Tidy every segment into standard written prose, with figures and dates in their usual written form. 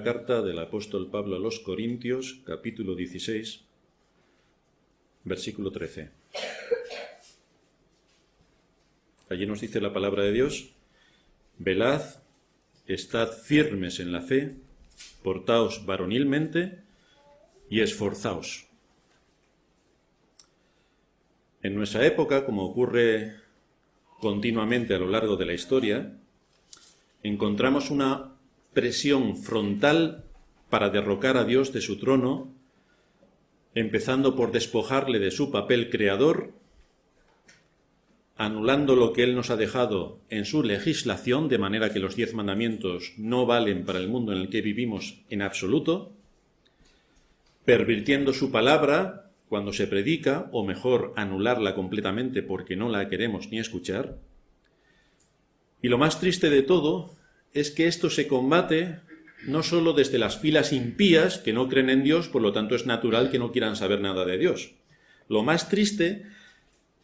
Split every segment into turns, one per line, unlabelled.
carta del apóstol Pablo a los Corintios, capítulo 16, versículo 13. Allí nos dice la palabra de Dios: velad, estad firmes en la fe, portaos varonilmente y esforzaos. En nuestra época, como ocurre continuamente a lo largo de la historia, encontramos una presión frontal para derrocar a Dios de su trono, empezando por despojarle de su papel creador, anulando lo que Él nos ha dejado en su legislación, de manera que los 10 mandamientos no valen para el mundo en el que vivimos en absoluto, pervirtiendo su palabra cuando se predica, o mejor, anularla completamente porque no la queremos ni escuchar. Y lo más triste de todo es que esto se combate no solo desde las filas impías que no creen en Dios, por lo tanto es natural que no quieran saber nada de Dios. Lo más triste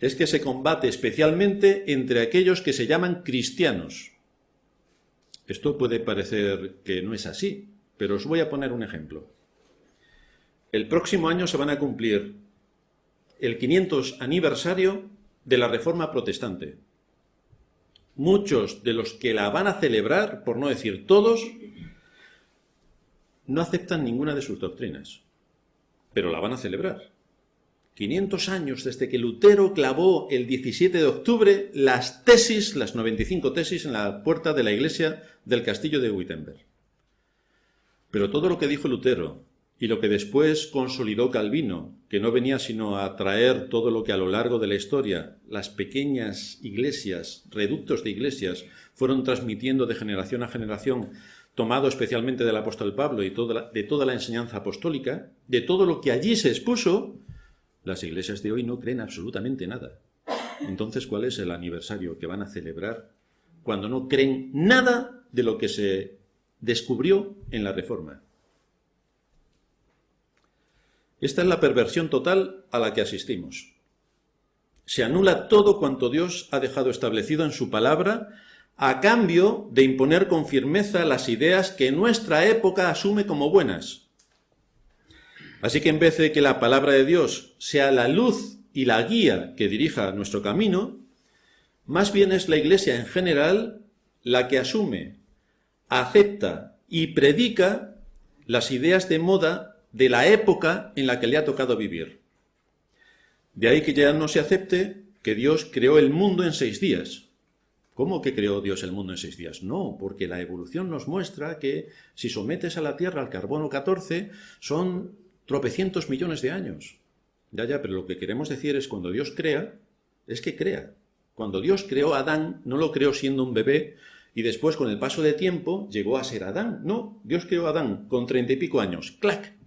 es que se combate especialmente entre aquellos que se llaman cristianos. Esto puede parecer que no es así, pero os voy a poner un ejemplo. El próximo año se van a cumplir el 500 aniversario de la Reforma Protestante. Muchos de los que la van a celebrar, por no decir todos, no aceptan ninguna de sus doctrinas, pero la van a celebrar. 500 años desde que Lutero clavó el 17 de octubre las 95 tesis en la puerta de la iglesia del castillo de Wittenberg. Pero todo lo que dijo Lutero y lo que después consolidó Calvino, que no venía sino a traer todo lo que a lo largo de la historia las pequeñas iglesias, reductos de iglesias, fueron transmitiendo de generación a generación, tomado especialmente del apóstol Pablo y de toda la enseñanza apostólica, de todo lo que allí se expuso, las iglesias de hoy no creen absolutamente nada. Entonces, ¿cuál es el aniversario que van a celebrar cuando no creen nada de lo que se descubrió en la Reforma? Esta es la perversión total a la que asistimos. Se anula todo cuanto Dios ha dejado establecido en su palabra a cambio de imponer con firmeza las ideas que nuestra época asume como buenas. Así que en vez de que la palabra de Dios sea la luz y la guía que dirija nuestro camino, más bien es la Iglesia en general la que asume, acepta y predica las ideas de moda de la época en la que le ha tocado vivir. De ahí que ya no se acepte que Dios creó el mundo en 6 días. ¿Cómo que creó Dios el mundo en 6 días? No, porque la evolución nos muestra que si sometes a la Tierra al carbono 14, son tropecientos millones de años. Ya, pero lo que queremos decir es cuando Dios crea, es que crea. Cuando Dios creó a Adán, no lo creó siendo un bebé y después con el paso de tiempo llegó a ser Adán. No, Dios creó a Adán con 30 y pico años. ¡Clac!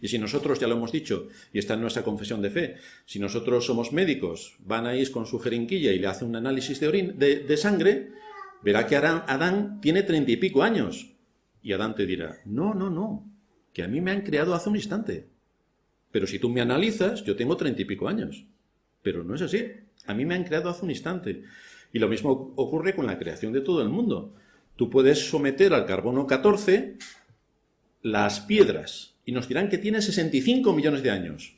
Y si nosotros, ya lo hemos dicho, y está en nuestra confesión de fe, si nosotros somos médicos, van a ir con su jeringuilla y le hacen un análisis de sangre, verá que Adán tiene 30 y pico años. Y Adán te dirá, no, que a mí me han creado hace un instante. Pero si tú me analizas, yo tengo 30 y pico años. Pero no es así. A mí me han creado hace un instante. Y lo mismo ocurre con la creación de todo el mundo. Tú puedes someter al carbono 14 las piedras y nos dirán que tiene 65 millones de años.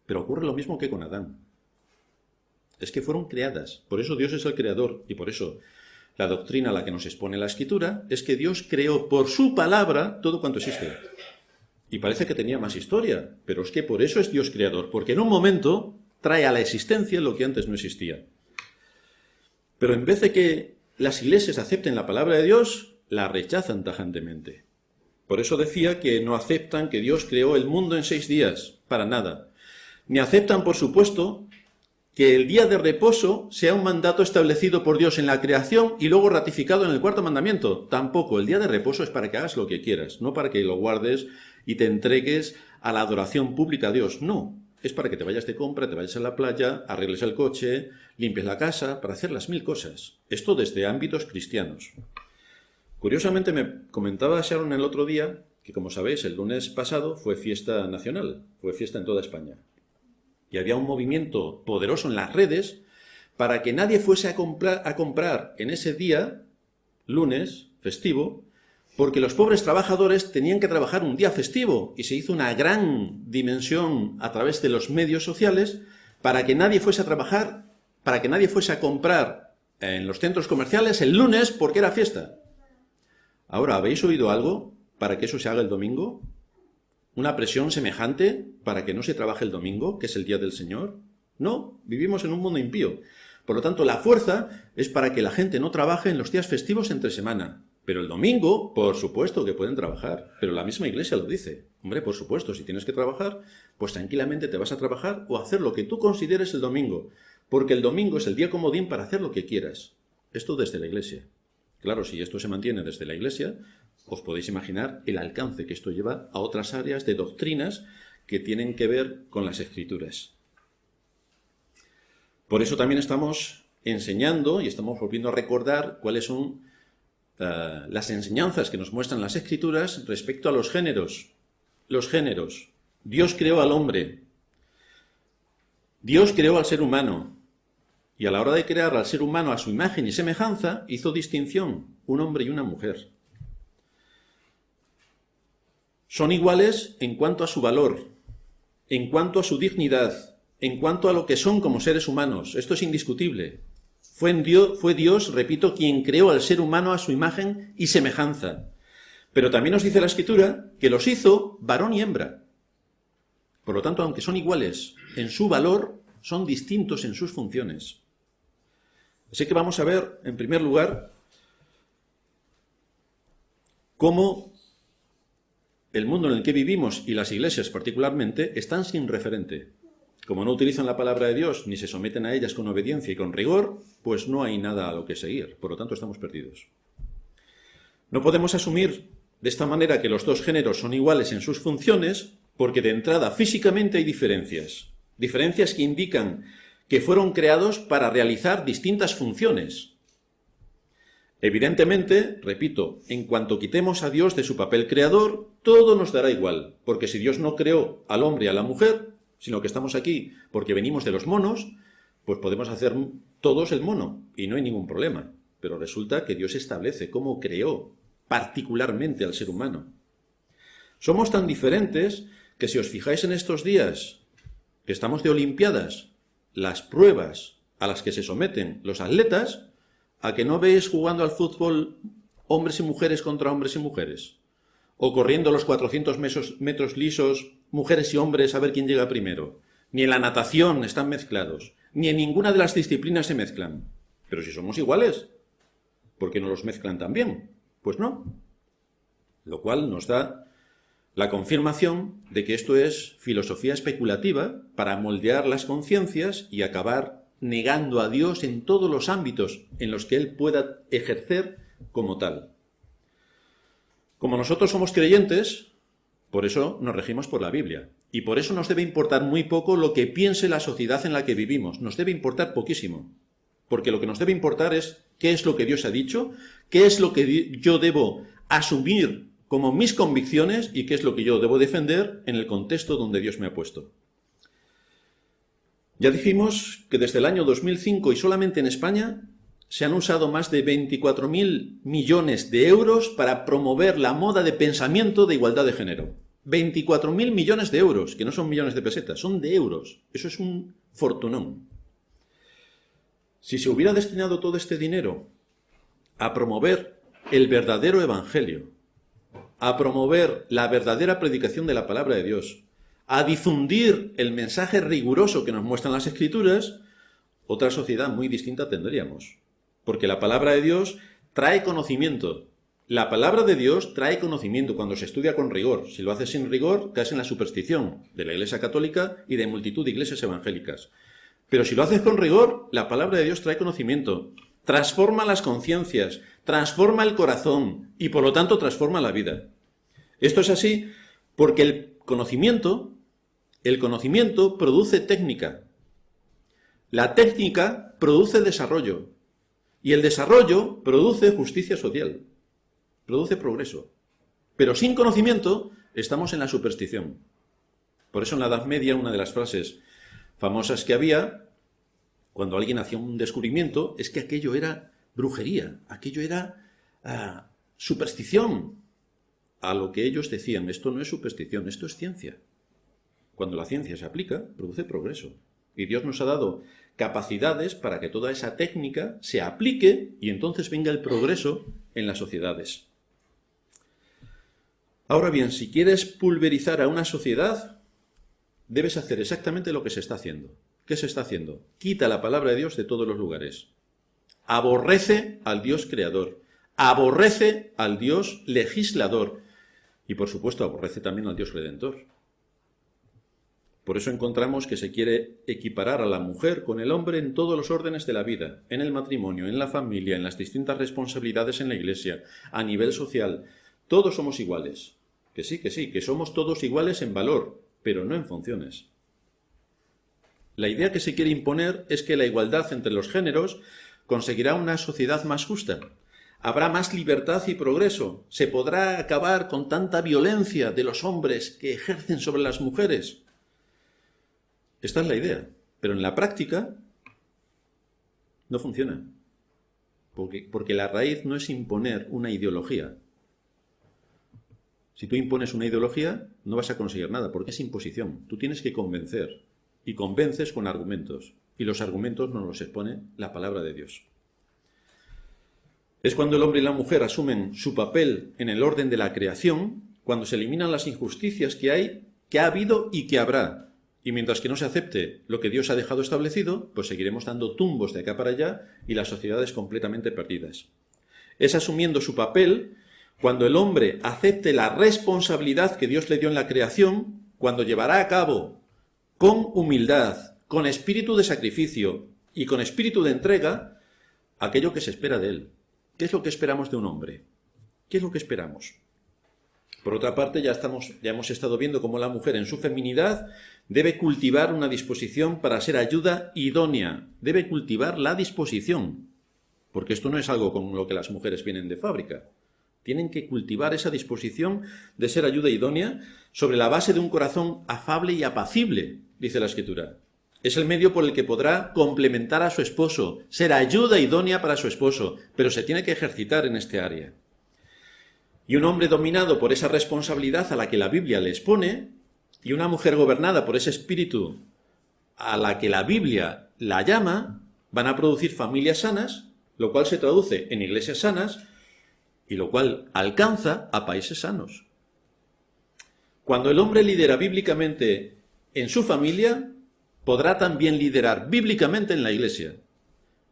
Pero ocurre lo mismo que con Adán. Es que fueron creadas. Por eso Dios es el creador. Y por eso la doctrina a la que nos expone la Escritura es que Dios creó por su palabra todo cuanto existe. Y parece que tenía más historia, pero es que por eso es Dios creador, porque en un momento trae a la existencia lo que antes no existía. Pero en vez de que las iglesias acepten la palabra de Dios, la rechazan tajantemente. Por eso decía que no aceptan que Dios creó el mundo en 6 días, para nada. Ni aceptan, por supuesto, que el día de reposo sea un mandato establecido por Dios en la creación y luego ratificado en el 4º mandamiento. Tampoco, el día de reposo es para que hagas lo que quieras, no para que lo guardes y te entregues a la adoración pública a Dios. No, es para que te vayas de compra, te vayas a la playa, arregles el coche, limpies la casa, para hacer las 1000 cosas. Esto desde ámbitos cristianos. Curiosamente me comentaba Sharon el otro día que, como sabéis, el lunes pasado fue fiesta nacional, fue fiesta en toda España. Y había un movimiento poderoso en las redes para que nadie fuese a comprar en ese día, lunes, festivo, porque los pobres trabajadores tenían que trabajar un día festivo y se hizo una gran dimensión a través de los medios sociales para que nadie fuese a trabajar, para que nadie fuese a comprar en los centros comerciales el lunes porque era fiesta. Ahora, ¿habéis oído algo para que eso se haga el domingo? ¿Una presión semejante para que no se trabaje el domingo, que es el día del Señor? No, vivimos en un mundo impío. Por lo tanto, la fuerza es para que la gente no trabaje en los días festivos entre semana. Pero el domingo, por supuesto que pueden trabajar, pero la misma Iglesia lo dice. Hombre, por supuesto, si tienes que trabajar, pues tranquilamente te vas a trabajar o a hacer lo que tú consideres el domingo, porque el domingo es el día comodín para hacer lo que quieras. Esto desde la Iglesia. Claro, si esto se mantiene desde la Iglesia, os podéis imaginar el alcance que esto lleva a otras áreas de doctrinas que tienen que ver con las Escrituras. Por eso también estamos enseñando y estamos volviendo a recordar cuáles son las enseñanzas que nos muestran las Escrituras respecto a los géneros. Los géneros. Dios creó al hombre. Dios creó al ser humano. Y a la hora de crear al ser humano a su imagen y semejanza, hizo distinción, un hombre y una mujer. Son iguales en cuanto a su valor, en cuanto a su dignidad, en cuanto a lo que son como seres humanos. Esto es indiscutible. Fue Dios, repito, quien creó al ser humano a su imagen y semejanza. Pero también nos dice la Escritura que los hizo varón y hembra. Por lo tanto, aunque son iguales en su valor, son distintos en sus funciones. Así que vamos a ver, en primer lugar, cómo el mundo en el que vivimos, y las iglesias particularmente, están sin referente. Como no utilizan la palabra de Dios, ni se someten a ellas con obediencia y con rigor, pues no hay nada a lo que seguir. Por lo tanto, estamos perdidos. No podemos asumir de esta manera que los dos géneros son iguales en sus funciones, porque de entrada físicamente hay diferencias. Diferencias que indican que fueron creados para realizar distintas funciones. Evidentemente, repito, en cuanto quitemos a Dios de su papel creador, todo nos dará igual, porque si Dios no creó al hombre y a la mujer, sino que estamos aquí porque venimos de los monos, pues podemos hacer todos el mono y no hay ningún problema. Pero resulta que Dios establece cómo creó particularmente al ser humano. Somos tan diferentes que si os fijáis en estos días que estamos de Olimpiadas, las pruebas a las que se someten los atletas, ¿a que no veis jugando al fútbol hombres y mujeres contra hombres y mujeres? O corriendo los 400 metros lisos, mujeres y hombres, a ver quién llega primero. Ni en la natación están mezclados, ni en ninguna de las disciplinas se mezclan. Pero si somos iguales, ¿por qué no los mezclan también? Pues no. Lo cual nos da la confirmación de que esto es filosofía especulativa para moldear las conciencias y acabar negando a Dios en todos los ámbitos en los que Él pueda ejercer como tal. Como nosotros somos creyentes, por eso nos regimos por la Biblia. Y por eso nos debe importar muy poco lo que piense la sociedad en la que vivimos. Nos debe importar poquísimo. Porque lo que nos debe importar es qué es lo que Dios ha dicho, qué es lo que yo debo asumir como mis convicciones y qué es lo que yo debo defender en el contexto donde Dios me ha puesto. Ya dijimos que desde el año 2005 y solamente en España se han usado más de 24.000 millones de euros para promover la moda de pensamiento de igualdad de género. 24.000 millones de euros, que no son millones de pesetas, son de euros. Eso es un fortunón. Si se hubiera destinado todo este dinero a promover el verdadero evangelio, a promover la verdadera predicación de la palabra de Dios, a difundir el mensaje riguroso que nos muestran las Escrituras, otra sociedad muy distinta tendríamos. Porque la palabra de Dios trae conocimiento. La palabra de Dios trae conocimiento cuando se estudia con rigor. Si lo haces sin rigor, caes en la superstición de la Iglesia Católica y de multitud de iglesias evangélicas. Pero si lo haces con rigor, la palabra de Dios trae conocimiento. Transforma las conciencias, transforma el corazón y por lo tanto transforma la vida. Esto es así porque el conocimiento produce técnica. La técnica produce desarrollo. Y el desarrollo produce justicia social, produce progreso. Pero sin conocimiento estamos en la superstición. Por eso en la Edad Media una de las frases famosas que había, cuando alguien hacía un descubrimiento, es que aquello era brujería, aquello era superstición a lo que ellos decían. Esto no es superstición, esto es ciencia. Cuando la ciencia se aplica, produce progreso. Y Dios nos ha dado capacidades para que toda esa técnica se aplique y entonces venga el progreso en las sociedades. Ahora bien, si quieres pulverizar a una sociedad, debes hacer exactamente lo que se está haciendo. ¿Qué se está haciendo? Quita la palabra de Dios de todos los lugares. Aborrece al Dios creador. Aborrece al Dios legislador. Y por supuesto aborrece también al Dios redentor. Por eso encontramos que se quiere equiparar a la mujer con el hombre en todos los órdenes de la vida, en el matrimonio, en la familia, en las distintas responsabilidades en la iglesia, a nivel social. Todos somos iguales. Que sí, que somos todos iguales en valor, pero no en funciones. La idea que se quiere imponer es que la igualdad entre los géneros conseguirá una sociedad más justa. Habrá más libertad y progreso. Se podrá acabar con tanta violencia de los hombres que ejercen sobre las mujeres. Esta es la idea, pero en la práctica no funciona. Porque la raíz no es imponer una ideología. Si tú impones una ideología, no vas a conseguir nada, porque es imposición. Tú tienes que convencer, y convences con argumentos, y los argumentos nos los expone la palabra de Dios. Es cuando el hombre y la mujer asumen su papel en el orden de la creación, cuando se eliminan las injusticias que hay, que ha habido y que habrá. Y mientras que no se acepte lo que Dios ha dejado establecido, pues seguiremos dando tumbos de acá para allá y las sociedades completamente perdidas. Es asumiendo su papel cuando el hombre acepte la responsabilidad que Dios le dio en la creación, cuando llevará a cabo con humildad, con espíritu de sacrificio y con espíritu de entrega aquello que se espera de él. ¿Qué es lo que esperamos de un hombre? ¿Qué es lo que esperamos? Por otra parte, ya hemos estado viendo cómo la mujer en su feminidad debe cultivar una disposición para ser ayuda idónea. Debe cultivar la disposición, porque esto no es algo con lo que las mujeres vienen de fábrica. Tienen que cultivar esa disposición de ser ayuda idónea sobre la base de un corazón afable y apacible, dice la Escritura. Es el medio por el que podrá complementar a su esposo, ser ayuda idónea para su esposo, pero se tiene que ejercitar en este área. Y un hombre dominado por esa responsabilidad a la que la Biblia le expone, y una mujer gobernada por ese espíritu a la que la Biblia la llama, van a producir familias sanas, lo cual se traduce en iglesias sanas, y lo cual alcanza a países sanos. Cuando el hombre lidera bíblicamente en su familia, podrá también liderar bíblicamente en la iglesia.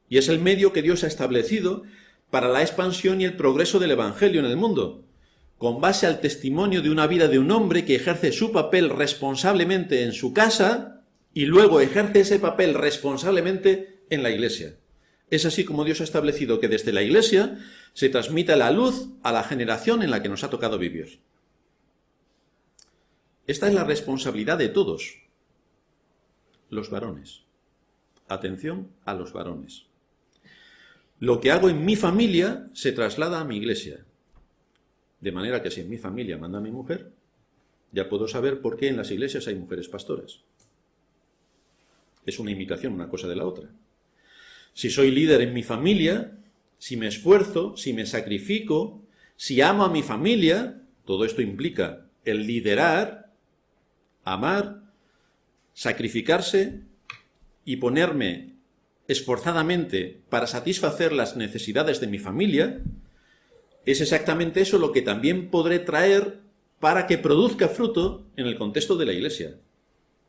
Y es el medio que Dios ha establecido para la expansión y el progreso del Evangelio en el mundo, con base al testimonio de una vida de un hombre que ejerce su papel responsablemente en su casa y luego ejerce ese papel responsablemente en la iglesia. Es así como Dios ha establecido que desde la iglesia se transmita la luz a la generación en la que nos ha tocado vivir. Esta es la responsabilidad de todos, los varones. Atención a los varones. Lo que hago en mi familia se traslada a mi iglesia. De manera que si en mi familia manda mi mujer, ya puedo saber por qué en las iglesias hay mujeres pastoras. Es una imitación una cosa de la otra. Si soy líder en mi familia, si me esfuerzo, si me sacrifico, si amo a mi familia, todo esto implica el liderar, amar, sacrificarse y ponerme esforzadamente para satisfacer las necesidades de mi familia. Es exactamente eso lo que también podré traer para que produzca fruto en el contexto de la iglesia.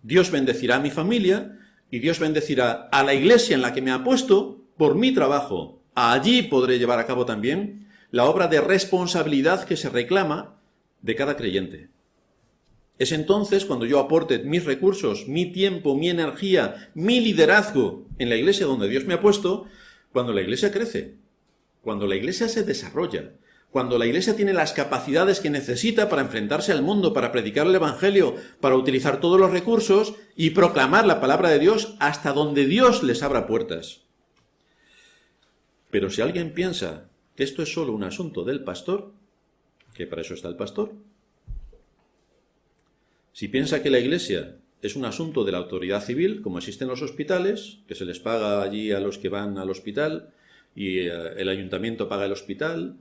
Dios bendecirá a mi familia y Dios bendecirá a la iglesia en la que me ha puesto por mi trabajo. Allí podré llevar a cabo también la obra de responsabilidad que se reclama de cada creyente. Es entonces cuando yo aporte mis recursos, mi tiempo, mi energía, mi liderazgo en la iglesia donde Dios me ha puesto, cuando la iglesia crece, cuando la iglesia se desarrolla, cuando la iglesia tiene las capacidades que necesita para enfrentarse al mundo, para predicar el Evangelio, para utilizar todos los recursos y proclamar la palabra de Dios hasta donde Dios les abra puertas. Pero si alguien piensa que esto es solo un asunto del pastor, que para eso está el pastor, si piensa que la iglesia es un asunto de la autoridad civil, como existen los hospitales, que se les paga allí a los que van al hospital y el ayuntamiento paga el hospital,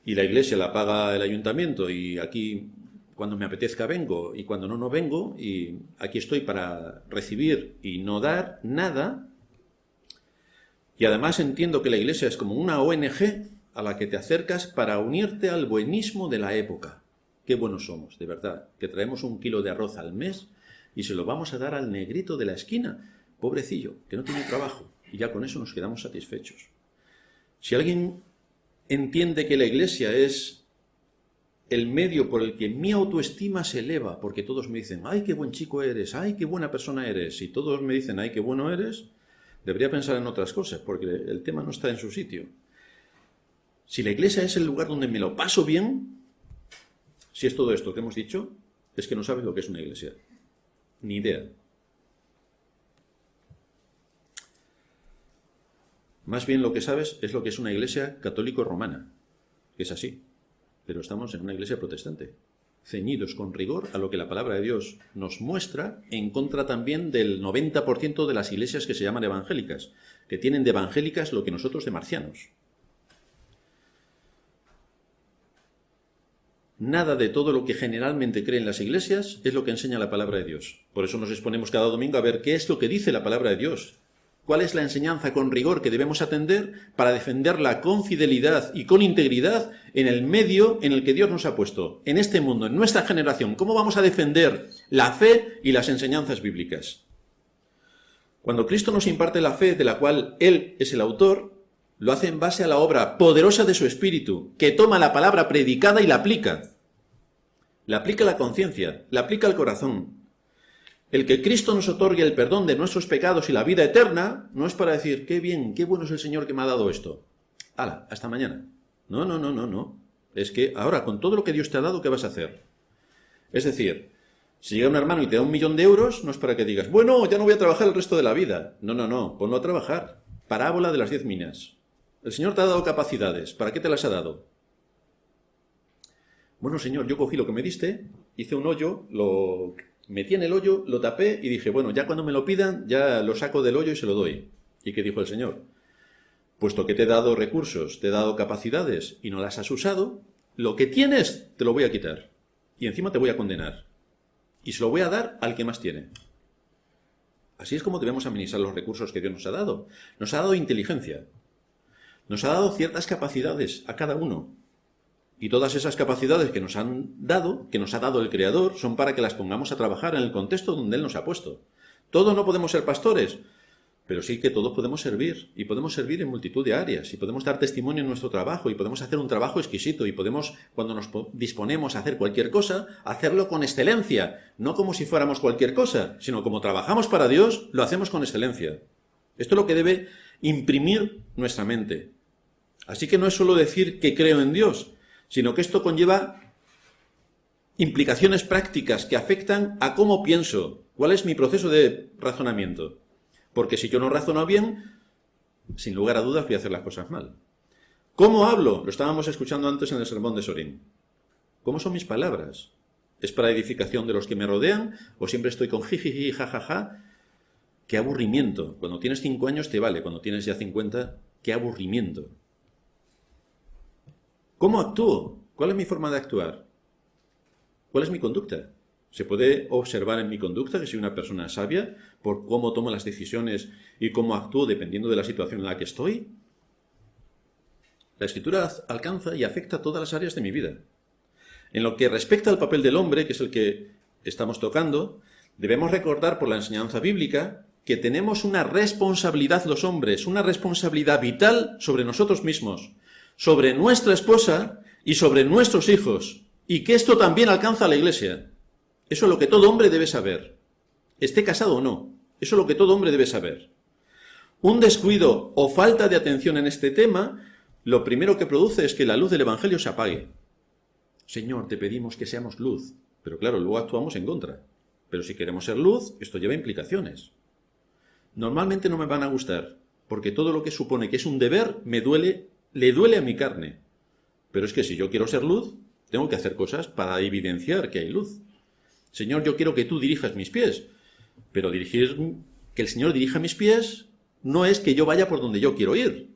y la iglesia la paga el ayuntamiento y aquí cuando me apetezca vengo y cuando no vengo y aquí estoy para recibir y no dar nada, y además entiendo que la iglesia es como una ONG a la que te acercas para unirte al buenismo de la época. Qué buenos somos, de verdad, que traemos 1 kilo de arroz al mes y se lo vamos a dar al negrito de la esquina, pobrecillo, que no tiene trabajo, y ya con eso nos quedamos satisfechos. Si alguien entiende que la iglesia es el medio por el que mi autoestima se eleva, porque todos me dicen, ¡ay, qué buen chico eres! ¡Ay, qué buena persona eres! Y todos me dicen, ¡ay, qué bueno eres!, debería pensar en otras cosas, porque el tema no está en su sitio. Si la iglesia es el lugar donde me lo paso bien, si es todo esto que hemos dicho, es que no sabes lo que es una iglesia. Ni idea. Más bien lo que sabes es lo que es una iglesia católico-romana, que es así. Pero estamos en una iglesia protestante, ceñidos con rigor a lo que la palabra de Dios nos muestra, en contra también del 90% de las iglesias que se llaman evangélicas, que tienen de evangélicas lo que nosotros de marcianos. Nada de todo lo que generalmente creen las iglesias es lo que enseña la palabra de Dios. Por eso nos exponemos cada domingo a ver qué es lo que dice la palabra de Dios. ¿Cuál es la enseñanza con rigor que debemos atender para defenderla con fidelidad y con integridad en el medio en el que Dios nos ha puesto? En este mundo, en nuestra generación, ¿cómo vamos a defender la fe y las enseñanzas bíblicas? Cuando Cristo nos imparte la fe de la cual Él es el autor, lo hace en base a la obra poderosa de su Espíritu, que toma la palabra predicada y la aplica. La aplica a la conciencia, la aplica al corazón. El que Cristo nos otorgue el perdón de nuestros pecados y la vida eterna no es para decir, qué bien, qué bueno es el Señor que me ha dado esto. ¡Hala, hasta mañana! No. Es que ahora, con todo lo que Dios te ha dado, ¿qué vas a hacer? Es decir, si llega un hermano y te da 1 millón de euros, no es para que digas, bueno, ya no voy a trabajar el resto de la vida. No, ponlo a trabajar. Parábola de las 10 minas. El Señor te ha dado capacidades. ¿Para qué te las ha dado? Bueno, Señor, yo cogí lo que me diste, hice un hoyo, lo metí en el hoyo, lo tapé y dije, bueno, ya cuando me lo pidan, ya lo saco del hoyo y se lo doy. ¿Y qué dijo el Señor? Puesto que te he dado recursos, te he dado capacidades y no las has usado, lo que tienes te lo voy a quitar. Y encima te voy a condenar. Y se lo voy a dar al que más tiene. Así es como debemos administrar los recursos que Dios nos ha dado. Nos ha dado inteligencia. Nos ha dado ciertas capacidades a cada uno. Y todas esas capacidades que nos han dado, que nos ha dado el Creador, son para que las pongamos a trabajar en el contexto donde Él nos ha puesto. Todos no podemos ser pastores, pero sí que todos podemos servir. Y podemos servir en multitud de áreas. Y podemos dar testimonio en nuestro trabajo. Y podemos hacer un trabajo exquisito. Y podemos, cuando nos disponemos a hacer cualquier cosa, hacerlo con excelencia. No como si fuéramos cualquier cosa, sino como trabajamos para Dios, lo hacemos con excelencia. Esto es lo que debe imprimir nuestra mente. Así que no es solo decir que creo en Dios, sino que esto conlleva implicaciones prácticas que afectan a cómo pienso, cuál es mi proceso de razonamiento. Porque si yo no razono bien, sin lugar a dudas voy a hacer las cosas mal. ¿Cómo hablo? Lo estábamos escuchando antes en el sermón de Sorín. ¿Cómo son mis palabras? ¿Es para edificación de los que me rodean o siempre estoy con jijiji, jajaja? ¡Qué aburrimiento! Cuando tienes 5 años te vale, cuando tienes ya 50, ¡qué aburrimiento! ¿Cómo actúo? ¿Cuál es mi forma de actuar? ¿Cuál es mi conducta? ¿Se puede observar en mi conducta que soy una persona sabia por cómo tomo las decisiones y cómo actúo dependiendo de la situación en la que estoy? La Escritura alcanza y afecta todas las áreas de mi vida. En lo que respecta al papel del hombre, que es el que estamos tocando, debemos recordar por la enseñanza bíblica que tenemos una responsabilidad los hombres, una responsabilidad vital sobre nosotros mismos, sobre nuestra esposa y sobre nuestros hijos, y que esto también alcanza a la Iglesia. Eso es lo que todo hombre debe saber, esté casado o no. Eso es lo que todo hombre debe saber. Un descuido o falta de atención en este tema, lo primero que produce es que la luz del Evangelio se apague. Señor, te pedimos que seamos luz, pero claro, luego actuamos en contra. Pero si queremos ser luz, esto lleva implicaciones. Normalmente no me van a gustar, porque todo lo que supone que es un deber me duele, le duele a mi carne. Pero es que si yo quiero ser luz, tengo que hacer cosas para evidenciar que hay luz. Señor, yo quiero que tú dirijas mis pies, pero que el Señor dirija mis pies no es que yo vaya por donde yo quiero ir.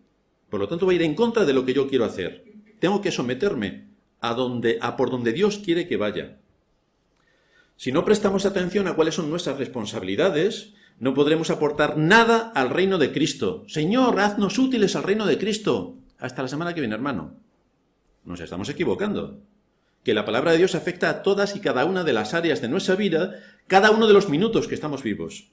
Por lo tanto, va a ir en contra de lo que yo quiero hacer. tengo que someterme a por donde Dios quiere que vaya. Si no prestamos atención a cuáles son nuestras responsabilidades, no podremos aportar nada al reino de Cristo. Señor, haznos útiles al reino de Cristo. Hasta la semana que viene, hermano. Nos estamos equivocando. Que la palabra de Dios afecta a todas y cada una de las áreas de nuestra vida, cada uno de los minutos que estamos vivos.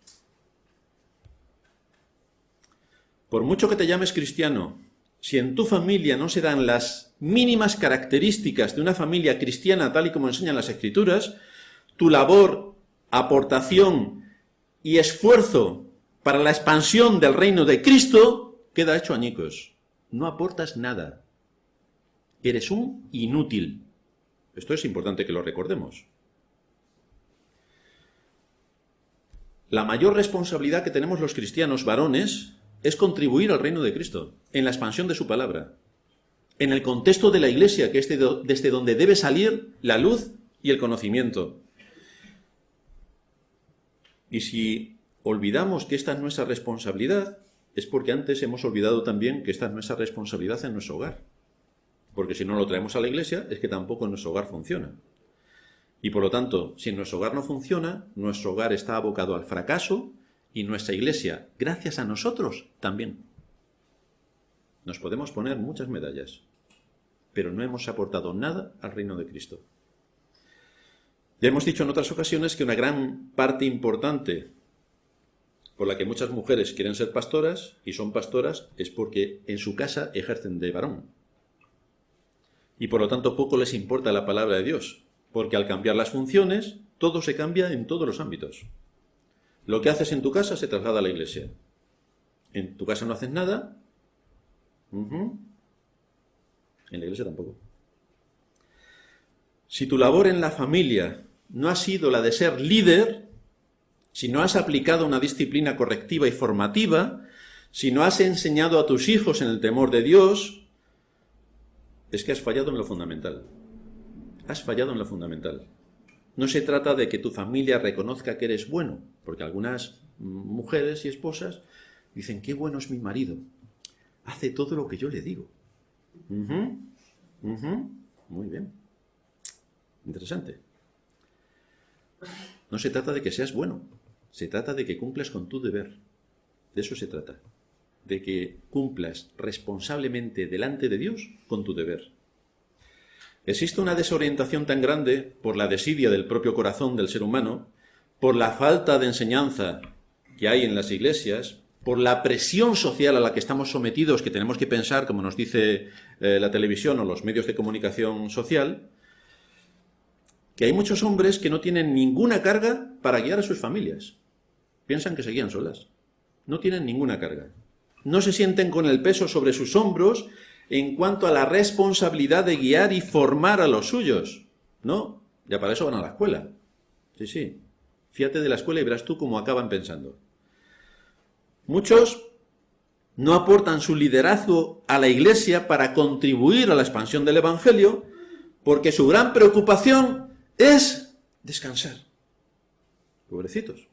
Por mucho que te llames cristiano, si en tu familia no se dan las mínimas características de una familia cristiana tal y como enseñan las Escrituras, tu labor, aportación y esfuerzo para la expansión del reino de Cristo queda hecho añicos. No aportas nada. Eres un inútil. Esto es importante que lo recordemos. La mayor responsabilidad que tenemos los cristianos varones es contribuir al reino de Cristo, en la expansión de su palabra, en el contexto de la Iglesia, que es desde donde debe salir la luz y el conocimiento. Y si olvidamos que esta es nuestra responsabilidad, es porque antes hemos olvidado también que esta es nuestra responsabilidad en nuestro hogar. Porque si no lo traemos a la Iglesia, es que tampoco en nuestro hogar funciona. Y por lo tanto, si en nuestro hogar no funciona, nuestro hogar está abocado al fracaso y nuestra Iglesia, gracias a nosotros, también. Nos podemos poner muchas medallas, pero no hemos aportado nada al reino de Cristo. Ya hemos dicho en otras ocasiones que una gran parte importante por la que muchas mujeres quieren ser pastoras y son pastoras es porque en su casa ejercen de varón. Y por lo tanto poco les importa la palabra de Dios, porque al cambiar las funciones, todo se cambia en todos los ámbitos. Lo que haces en tu casa se traslada a la iglesia. En tu casa no haces nada, en la iglesia tampoco. Si tu labor en la familia no ha sido la de ser líder, si no has aplicado una disciplina correctiva y formativa, si no has enseñado a tus hijos en el temor de Dios, es que has fallado en lo fundamental. Has fallado en lo fundamental. No se trata de que tu familia reconozca que eres bueno, porque algunas mujeres y esposas dicen, qué bueno es mi marido, hace todo lo que yo le digo. Muy bien. Interesante. No se trata de que seas bueno, se trata de que cumplas con tu deber. De eso se trata. De que cumplas responsablemente delante de Dios con tu deber. Existe una desorientación tan grande por la desidia del propio corazón del ser humano, por la falta de enseñanza que hay en las iglesias, por la presión social a la que estamos sometidos, que tenemos que pensar, como nos dice la televisión o los medios de comunicación social, que hay muchos hombres que no tienen ninguna carga para guiar a sus familias. Piensan que se guían solas. No tienen ninguna carga. No se sienten con el peso sobre sus hombros en cuanto a la responsabilidad de guiar y formar a los suyos. No, ya para eso van a la escuela. Sí. Fíjate de la escuela y verás tú cómo acaban pensando. Muchos no aportan su liderazgo a la iglesia para contribuir a la expansión del evangelio porque su gran preocupación es descansar. Pobrecitos.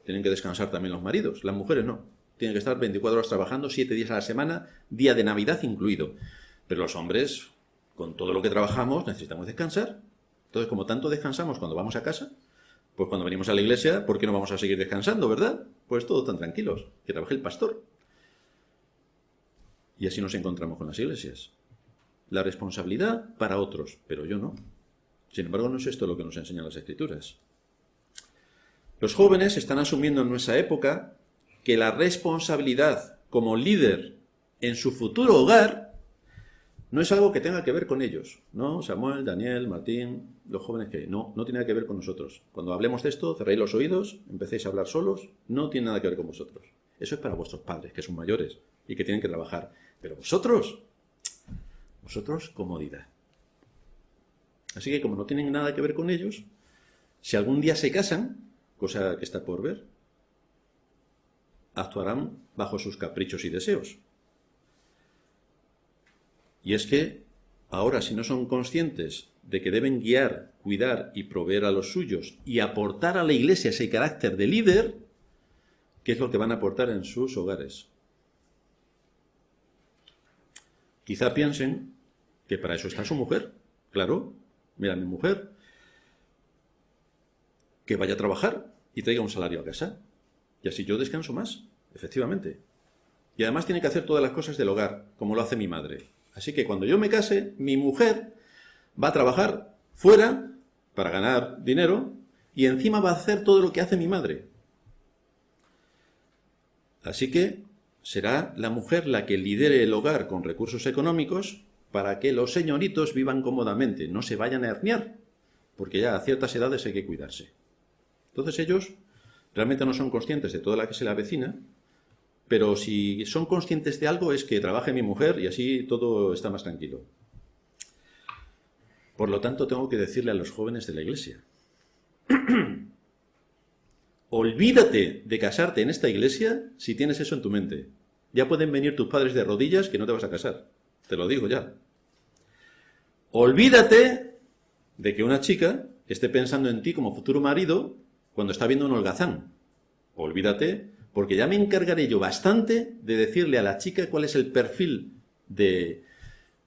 Tienen que descansar también los maridos, las mujeres no. Tienen que estar 24 horas trabajando, 7 días a la semana, día de Navidad incluido. Pero los hombres, con todo lo que trabajamos, necesitamos descansar. Entonces, como tanto descansamos cuando vamos a casa, pues cuando venimos a la iglesia, ¿por qué no vamos a seguir descansando, verdad? Pues todos tan tranquilos, que trabaje el pastor. Y así nos encontramos con las iglesias. La responsabilidad para otros, pero yo no. Sin embargo, no es esto lo que nos enseñan las Escrituras. Los jóvenes están asumiendo en nuestra época que la responsabilidad como líder en su futuro hogar no es algo que tenga que ver con ellos, ¿no? Samuel, Daniel, Martín, los jóvenes que no tiene nada que ver con nosotros. Cuando hablemos de esto, cerréis los oídos, empecéis a hablar solos, no tiene nada que ver con vosotros. Eso es para vuestros padres, que son mayores y que tienen que trabajar. Pero vosotros, comodidad. Así que como no tienen nada que ver con ellos, si algún día se casan, cosa que está por ver, actuarán bajo sus caprichos y deseos. Y es que ahora, si no son conscientes de que deben guiar, cuidar y proveer a los suyos y aportar a la iglesia ese carácter de líder, ¿qué es lo que van a aportar en sus hogares? Quizá piensen que para eso está su mujer. Claro, mira, mi mujer, que vaya a trabajar y traiga un salario a casa. Y así yo descanso más, efectivamente. Y además tiene que hacer todas las cosas del hogar, como lo hace mi madre. Así que cuando yo me case, mi mujer va a trabajar fuera para ganar dinero y encima va a hacer todo lo que hace mi madre. Así que será la mujer la que lidere el hogar con recursos económicos para que los señoritos vivan cómodamente, no se vayan a herniar, porque ya a ciertas edades hay que cuidarse. Entonces ellos realmente no son conscientes de toda la que se le avecina, pero si son conscientes de algo es que trabaje mi mujer y así todo está más tranquilo. Por lo tanto, tengo que decirle a los jóvenes de la iglesia, olvídate de casarte en esta iglesia si tienes eso en tu mente. Ya pueden venir tus padres de rodillas que no te vas a casar. Te lo digo ya. Olvídate de que una chica esté pensando en ti como futuro marido cuando está viendo un holgazán. Olvídate, porque ya me encargaré yo bastante de decirle a la chica cuál es el perfil de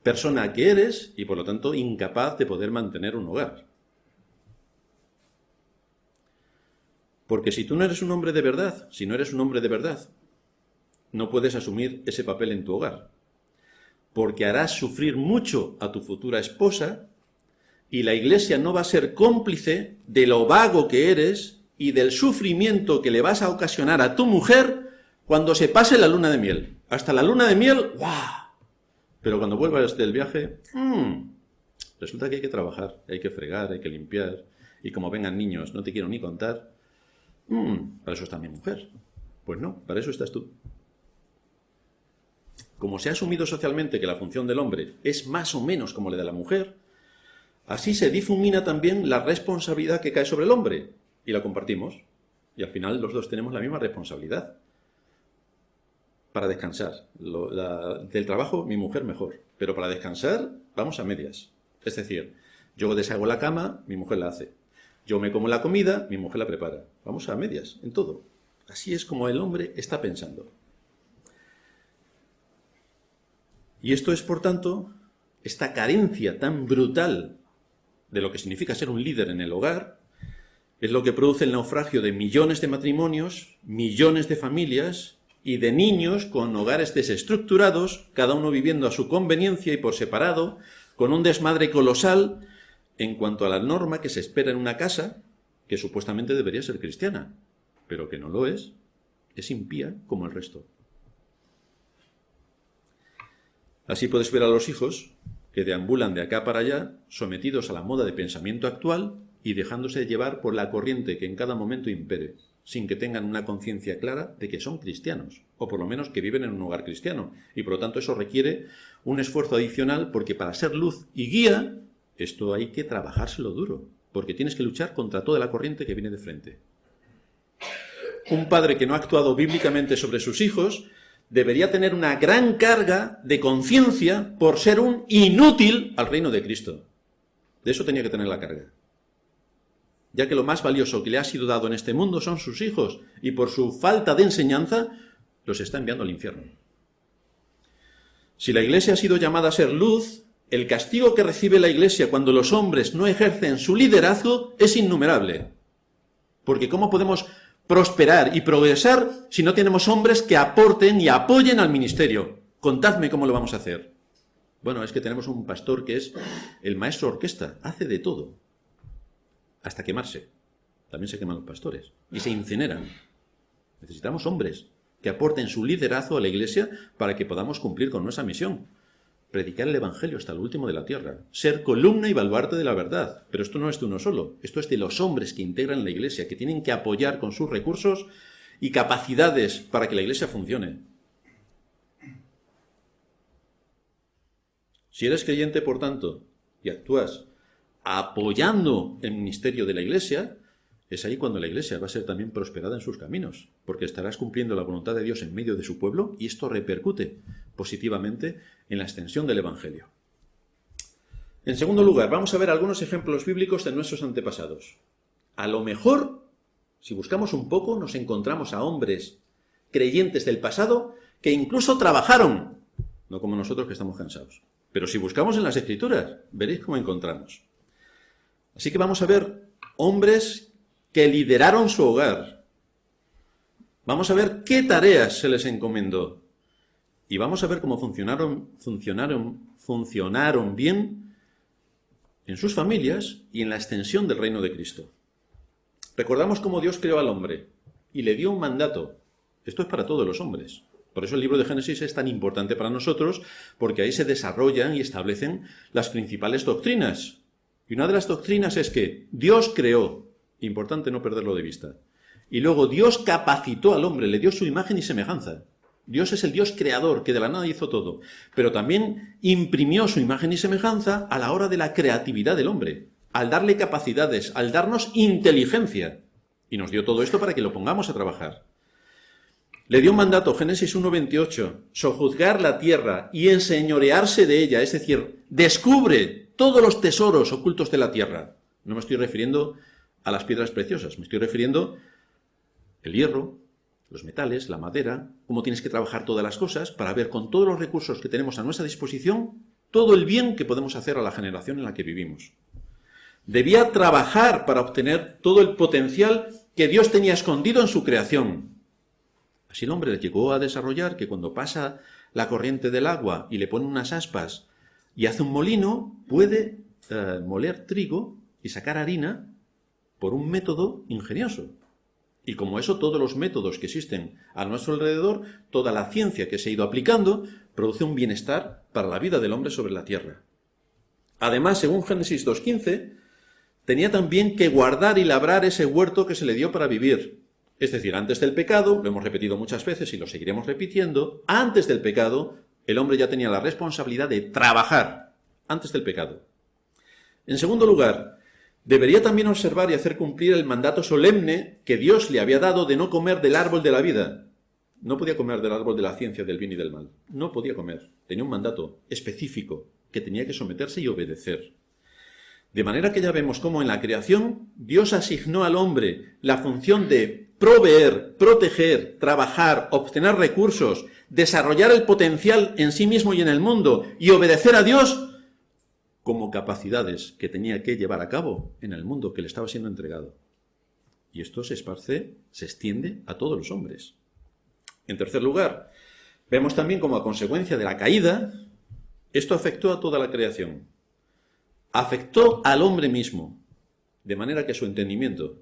persona que eres y, por lo tanto, incapaz de poder mantener un hogar. Porque si tú no eres un hombre de verdad, si no eres un hombre de verdad, no puedes asumir ese papel en tu hogar. Porque harás sufrir mucho a tu futura esposa y la iglesia no va a ser cómplice de lo vago que eres y del sufrimiento que le vas a ocasionar a tu mujer cuando se pase la luna de miel. Hasta la luna de miel, ¡guau! Pero cuando vuelvas del viaje, resulta que hay que trabajar, hay que fregar, hay que limpiar, y como vengan niños, no te quiero ni contar. Para eso está mi mujer. Pues no, para eso estás tú. Como se ha asumido socialmente que la función del hombre es más o menos como la de la mujer, así se difumina también la responsabilidad que cae sobre el hombre, y la compartimos, y al final los dos tenemos la misma responsabilidad. Para descansar. Del trabajo, mi mujer mejor, pero para descansar, vamos a medias. Es decir, yo deshago la cama, mi mujer la hace. Yo me como la comida, mi mujer la prepara. Vamos a medias, en todo. Así es como el hombre está pensando. Y esto es, por tanto, esta carencia tan brutal de lo que significa ser un líder en el hogar, es lo que produce el naufragio de millones de matrimonios, millones de familias y de niños con hogares desestructurados, cada uno viviendo a su conveniencia y por separado, con un desmadre colosal en cuanto a la norma que se espera en una casa que supuestamente debería ser cristiana, pero que no lo es impía como el resto. Así puedes ver a los hijos que deambulan de acá para allá, sometidos a la moda de pensamiento actual y dejándose llevar por la corriente que en cada momento impere, sin que tengan una conciencia clara de que son cristianos, o por lo menos que viven en un hogar cristiano, y por lo tanto eso requiere un esfuerzo adicional, porque para ser luz y guía, esto hay que trabajárselo duro, porque tienes que luchar contra toda la corriente que viene de frente. Un padre que no ha actuado bíblicamente sobre sus hijos debería tener una gran carga de conciencia por ser un inútil al reino de Cristo. De eso tenía que tener la carga. Ya que lo más valioso que le ha sido dado en este mundo son sus hijos, y por su falta de enseñanza los está enviando al infierno. Si la Iglesia ha sido llamada a ser luz, el castigo que recibe la Iglesia cuando los hombres no ejercen su liderazgo es innumerable. Porque ¿cómo podemos prosperar y progresar si no tenemos hombres que aporten y apoyen al ministerio? Contadme cómo lo vamos a hacer. Bueno, es que tenemos un pastor que es el maestro orquesta, hace de todo. Hasta quemarse. También se queman los pastores. Y se incineran. Necesitamos hombres que aporten su liderazgo a la Iglesia para que podamos cumplir con nuestra misión. Predicar el Evangelio hasta el último de la tierra. Ser columna y baluarte de la verdad. Pero esto no es de uno solo. Esto es de los hombres que integran la Iglesia, que tienen que apoyar con sus recursos y capacidades para que la Iglesia funcione. Si eres creyente, por tanto, y actúas apoyando el ministerio de la Iglesia, es ahí cuando la Iglesia va a ser también prosperada en sus caminos, porque estarás cumpliendo la voluntad de Dios en medio de su pueblo y esto repercute positivamente en la extensión del Evangelio. En segundo lugar, vamos a ver algunos ejemplos bíblicos de nuestros antepasados. A lo mejor, si buscamos un poco, nos encontramos a hombres creyentes del pasado que incluso trabajaron, no como nosotros que estamos cansados, Pero si buscamos en las Escrituras, veréis cómo encontramos. Así que vamos a ver hombres que lideraron su hogar. Vamos a ver qué tareas se les encomendó. Y vamos a ver cómo funcionaron bien en sus familias y en la extensión del reino de Cristo. Recordamos cómo Dios creó al hombre y le dio un mandato. Esto es para todos los hombres. Por eso el libro de Génesis es tan importante para nosotros, porque ahí se desarrollan y establecen las principales doctrinas. Y una de las doctrinas es que Dios creó, importante no perderlo de vista, y luego Dios capacitó al hombre, le dio su imagen y semejanza. Dios es el Dios creador, que de la nada hizo todo, pero también imprimió su imagen y semejanza a la hora de la creatividad del hombre, al darle capacidades, al darnos inteligencia. Y nos dio todo esto para que lo pongamos a trabajar. Le dio un mandato, Génesis 1:28, sojuzgar la tierra y enseñorearse de ella, es decir, descubre todos los tesoros ocultos de la tierra. No me estoy refiriendo a las piedras preciosas, me estoy refiriendo al hierro, los metales, la madera, cómo tienes que trabajar todas las cosas para ver con todos los recursos que tenemos a nuestra disposición todo el bien que podemos hacer a la generación en la que vivimos. Debía trabajar para obtener todo el potencial que Dios tenía escondido en su creación. Así el hombre llegó a desarrollar que cuando pasa la corriente del agua y le pone unas aspas y hace un molino, puede moler trigo y sacar harina por un método ingenioso. Y como eso, todos los métodos que existen a nuestro alrededor, toda la ciencia que se ha ido aplicando, produce un bienestar para la vida del hombre sobre la tierra. Además, según Génesis 2:15, tenía también que guardar y labrar ese huerto que se le dio para vivir. Es decir, antes del pecado, lo hemos repetido muchas veces y lo seguiremos repitiendo, antes del pecado, el hombre ya tenía la responsabilidad de trabajar, antes del pecado. En segundo lugar, debería también observar y hacer cumplir el mandato solemne que Dios le había dado de no comer del árbol de la vida. No podía comer del árbol de la ciencia del bien y del mal. No podía comer. Tenía un mandato específico que tenía que someterse y obedecer. De manera que ya vemos cómo en la creación Dios asignó al hombre la función de proveer, proteger, trabajar, obtener recursos, desarrollar el potencial en sí mismo y en el mundo y obedecer a Dios como capacidades que tenía que llevar a cabo en el mundo que le estaba siendo entregado. Y esto se esparce, se extiende a todos los hombres. En tercer lugar, vemos también como a consecuencia de la caída, esto afectó a toda la creación. Afectó al hombre mismo, de manera que su entendimiento,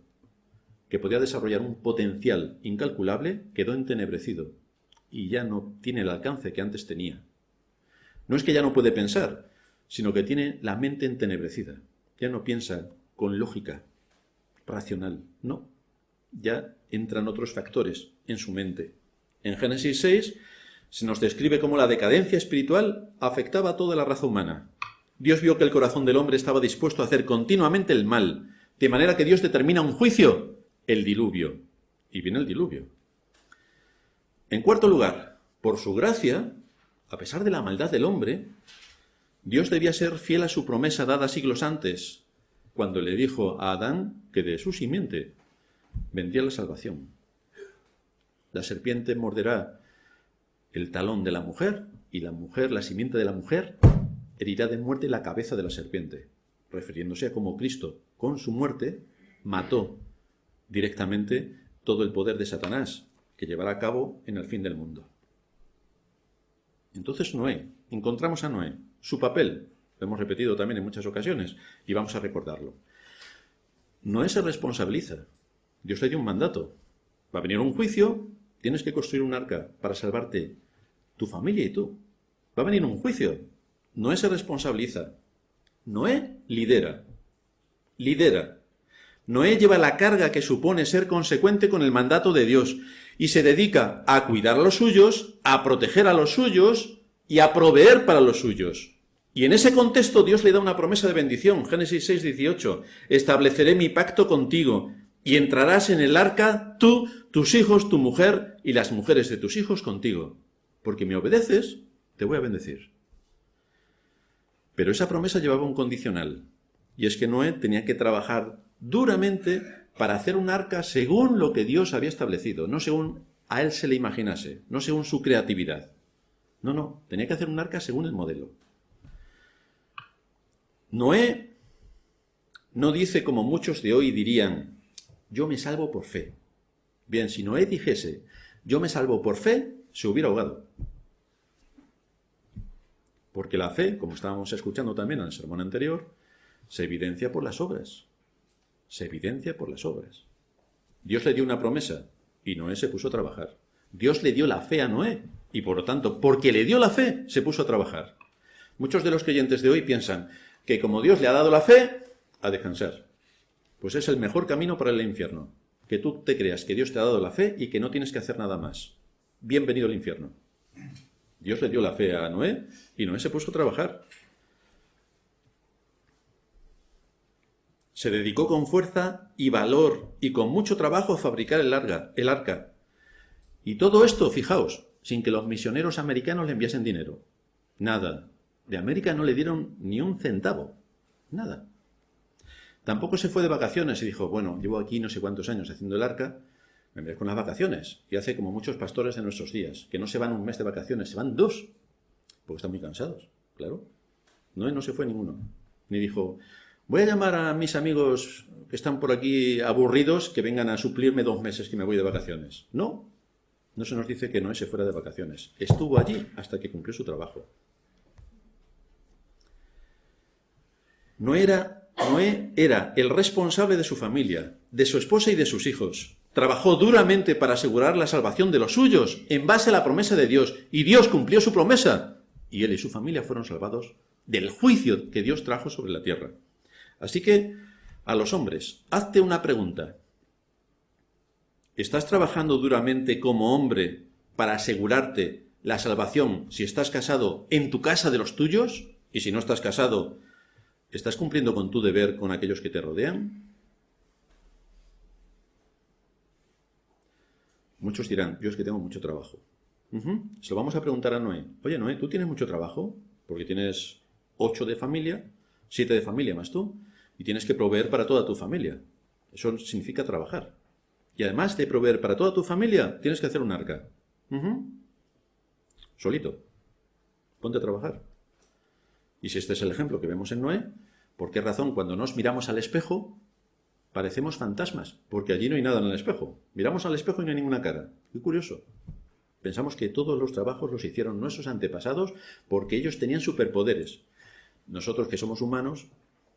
que podía desarrollar un potencial incalculable, quedó entenebrecido y ya no tiene el alcance que antes tenía. No es que ya no puede pensar, sino que tiene la mente entenebrecida. Ya no piensa con lógica racional, no. Ya entran otros factores en su mente. En Génesis 6 se nos describe cómo la decadencia espiritual afectaba a toda la raza humana. Dios vio que el corazón del hombre estaba dispuesto a hacer continuamente el mal, de manera que Dios determina un juicio, el diluvio. Y viene el diluvio. En cuarto lugar, por su gracia, a pesar de la maldad del hombre, Dios debía ser fiel a su promesa dada siglos antes, cuando le dijo a Adán que de su simiente vendría la salvación. La serpiente morderá el talón de la mujer, y la mujer, la simiente de la mujer, herirá de muerte la cabeza de la serpiente, refiriéndose a cómo Cristo, con su muerte, mató directamente todo el poder de Satanás, que llevará a cabo en el fin del mundo. Entonces Noé, encontramos a Noé, su papel, lo hemos repetido también en muchas ocasiones, y vamos a recordarlo. Noé se responsabiliza. Dios le dio un mandato. Va a venir un juicio, tienes que construir un arca para salvarte tu familia y tú. Va a venir un juicio. Noé se responsabiliza. Noé lidera. Noé lleva la carga que supone ser consecuente con el mandato de Dios y se dedica a cuidar a los suyos, a proteger a los suyos y a proveer para los suyos. Y en ese contexto Dios le da una promesa de bendición. Génesis 6:18. Estableceré mi pacto contigo y entrarás en el arca tú, tus hijos, tu mujer y las mujeres de tus hijos contigo. Porque me obedeces, te voy a bendecir. Pero esa promesa llevaba un condicional. Y es que Noé tenía que trabajar duramente para hacer un arca según lo que Dios había establecido, no según a él se le imaginase, no según su creatividad. No, tenía que hacer un arca según el modelo. Noé no dice como muchos de hoy dirían, yo me salvo por fe. Bien, si Noé dijese, yo me salvo por fe, se hubiera ahogado. Porque la fe, como estábamos escuchando también en el sermón anterior, se evidencia por las obras. Se evidencia por las obras. Dios le dio una promesa y Noé se puso a trabajar. Dios le dio la fe a Noé y por lo tanto, porque le dio la fe, se puso a trabajar. Muchos de los creyentes de hoy piensan que como Dios le ha dado la fe, a descansar. Pues es el mejor camino para el infierno. Que tú te creas que Dios te ha dado la fe y que no tienes que hacer nada más. Bienvenido al infierno. Dios le dio la fe a Noé y Noé se puso a trabajar. Se dedicó con fuerza y valor y con mucho trabajo a fabricar el arca. Y todo esto, fijaos, sin que los misioneros americanos le enviasen dinero. Nada. De América no le dieron ni un centavo. Nada. Tampoco se fue de vacaciones y dijo, bueno, llevo aquí no sé cuántos años haciendo el arca, me merezco unas vacaciones. Y hace como muchos pastores de nuestros días, que no se van un mes de vacaciones, se van 2, porque están muy cansados, claro. No se fue ninguno. Ni dijo, voy a llamar a mis amigos que están por aquí aburridos, que vengan a suplirme 2 meses que me voy de vacaciones. No se nos dice que Noé se fuera de vacaciones. Estuvo allí hasta que cumplió su trabajo. Noé era el responsable de su familia, de su esposa y de sus hijos. Trabajó duramente para asegurar la salvación de los suyos, en base a la promesa de Dios, y Dios cumplió su promesa, y él y su familia fueron salvados del juicio que Dios trajo sobre la tierra. Así que, a los hombres, hazte una pregunta. ¿Estás trabajando duramente como hombre para asegurarte la salvación si estás casado en tu casa de los tuyos? Y si no estás casado, ¿estás cumpliendo con tu deber con aquellos que te rodean? Muchos dirán, yo es que tengo mucho trabajo. Se lo vamos a preguntar a Noé. Oye, Noé, ¿tú tienes mucho trabajo? Porque tienes 8 de familia, 7 de familia más tú, y tienes que proveer para toda tu familia. Eso significa trabajar. Y además de proveer para toda tu familia, tienes que hacer un arca. Solito. Ponte a trabajar. Y si este es el ejemplo que vemos en Noé, ¿por qué razón cuando nos miramos al espejo parecemos fantasmas? Porque allí no hay nada en el espejo. Miramos al espejo y no hay ninguna cara. Qué curioso. Pensamos que todos los trabajos los hicieron nuestros antepasados porque ellos tenían superpoderes. Nosotros que somos humanos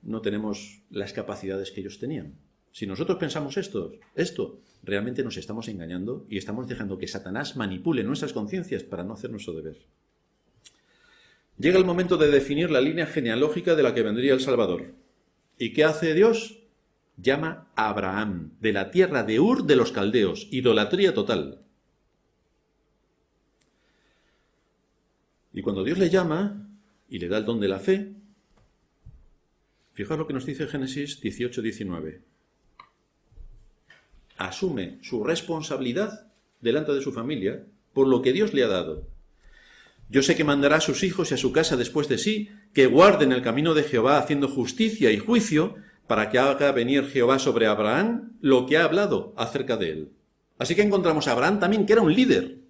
no tenemos las capacidades que ellos tenían. Si nosotros pensamos esto, realmente nos estamos engañando y estamos dejando que Satanás manipule nuestras conciencias para no hacer nuestro deber. Llega el momento de definir la línea genealógica de la que vendría el Salvador. ¿Y qué hace Dios? Llama a Abraham, de la tierra de Ur de los caldeos, idolatría total. Y cuando Dios le llama y le da el don de la fe, fijaos lo que nos dice Génesis 18:19. Asume su responsabilidad delante de su familia por lo que Dios le ha dado. Yo sé que mandará a sus hijos y a su casa después de sí, que guarden el camino de Jehová haciendo justicia y juicio, para que haga venir Jehová sobre Abraham lo que ha hablado acerca de él. Así que encontramos a Abraham también, que era un líder,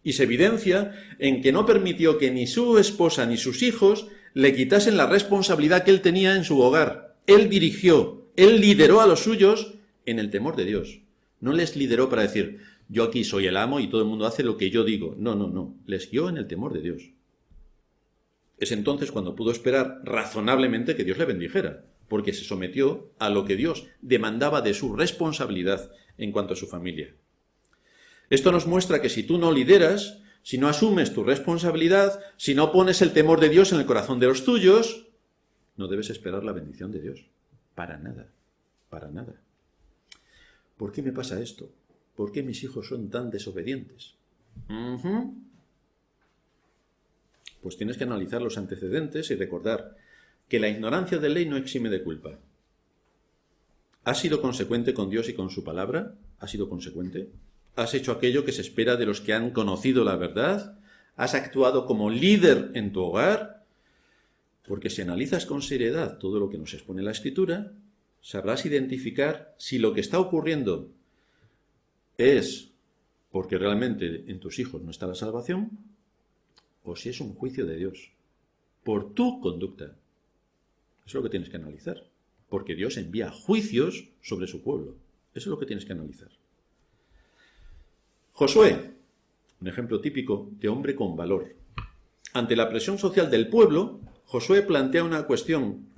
y se evidencia en que no permitió que ni su esposa ni sus hijos le quitasen la responsabilidad que él tenía en su hogar. Él dirigió, él lideró a los suyos en el temor de Dios. No les lideró para decir, yo aquí soy el amo y todo el mundo hace lo que yo digo. No. Les guió en el temor de Dios. Es entonces cuando pudo esperar razonablemente que Dios le bendijera, porque se sometió a lo que Dios demandaba de su responsabilidad en cuanto a su familia. Esto nos muestra que si tú no lideras, si no asumes tu responsabilidad, si no pones el temor de Dios en el corazón de los tuyos, no debes esperar la bendición de Dios. Para nada. ¿Por qué me pasa esto? ¿Por qué mis hijos son tan desobedientes? Pues tienes que analizar los antecedentes y recordar que la ignorancia de ley no exime de culpa. ¿Has sido consecuente con Dios y con su palabra? ¿Has sido consecuente? ¿Has hecho aquello que se espera de los que han conocido la verdad? ¿Has actuado como líder en tu hogar? Porque si analizas con seriedad todo lo que nos expone la Escritura, sabrás identificar si lo que está ocurriendo es porque realmente en tus hijos no está la salvación, o si es un juicio de Dios por tu conducta. Eso es lo que tienes que analizar. Porque Dios envía juicios sobre su pueblo. Eso es lo que tienes que analizar. Josué, un ejemplo típico de hombre con valor. Ante la presión social del pueblo, Josué plantea una cuestión.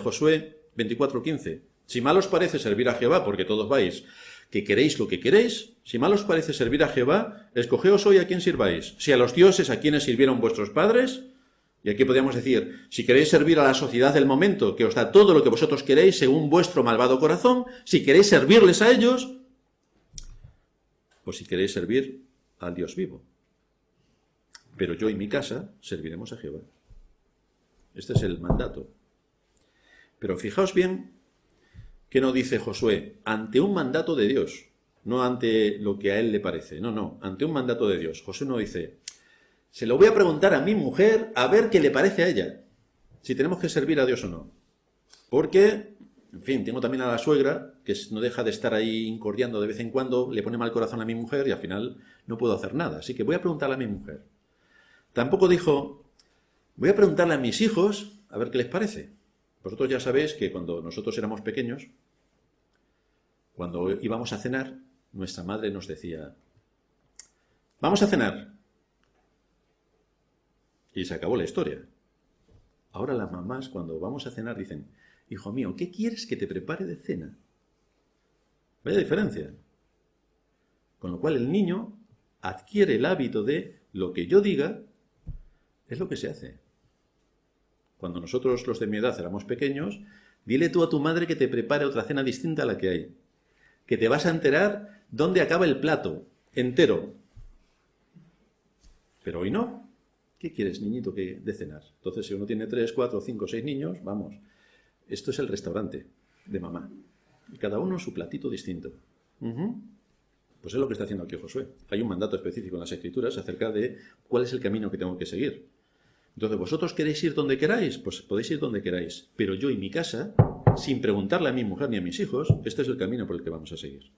Josué 24:15. Si mal os parece servir a Jehová, porque todos vais, que queréis lo que queréis, si mal os parece servir a Jehová, escogeos hoy a quién sirváis. Si a los dioses a quienes sirvieron vuestros padres, y aquí podríamos decir, si queréis servir a la sociedad del momento, que os da todo lo que vosotros queréis según vuestro malvado corazón, si queréis servirles a ellos, pues si queréis servir al Dios vivo. Pero yo y mi casa serviremos a Jehová. Este es el mandato. Pero fijaos bien que no dice Josué, ante un mandato de Dios, no ante lo que a él le parece. No, ante un mandato de Dios. Josué no dice, se lo voy a preguntar a mi mujer a ver qué le parece a ella, si tenemos que servir a Dios o no. Porque, en fin, tengo también a la suegra, que no deja de estar ahí incordiando de vez en cuando, le pone mal corazón a mi mujer y al final no puedo hacer nada. Así que voy a preguntarle a mi mujer. Tampoco dijo, voy a preguntarle a mis hijos a ver qué les parece. Vosotros ya sabéis que cuando nosotros éramos pequeños, cuando íbamos a cenar, nuestra madre nos decía, vamos a cenar. Y se acabó la historia. Ahora las mamás, cuando vamos a cenar, dicen, hijo mío, ¿qué quieres que te prepare de cena? Vaya diferencia. Con lo cual el niño adquiere el hábito de lo que yo diga es lo que se hace. Cuando nosotros, los de mi edad, éramos pequeños, dile tú a tu madre que te prepare otra cena distinta a la que hay. Que te vas a enterar dónde acaba el plato, entero. Pero hoy no. ¿Qué quieres, niñito, de cenar? Entonces, si uno tiene 3, 4, 5, 6 niños, vamos, esto es el restaurante de mamá. Y cada uno su platito distinto. Pues es lo que está haciendo aquí Josué. Hay un mandato específico en las Escrituras acerca de cuál es el camino que tengo que seguir. Entonces, ¿vosotros queréis ir donde queráis? Pues podéis ir donde queráis. Pero yo y mi casa, sin preguntarle a mi mujer ni a mis hijos, este es el camino por el que vamos a seguir.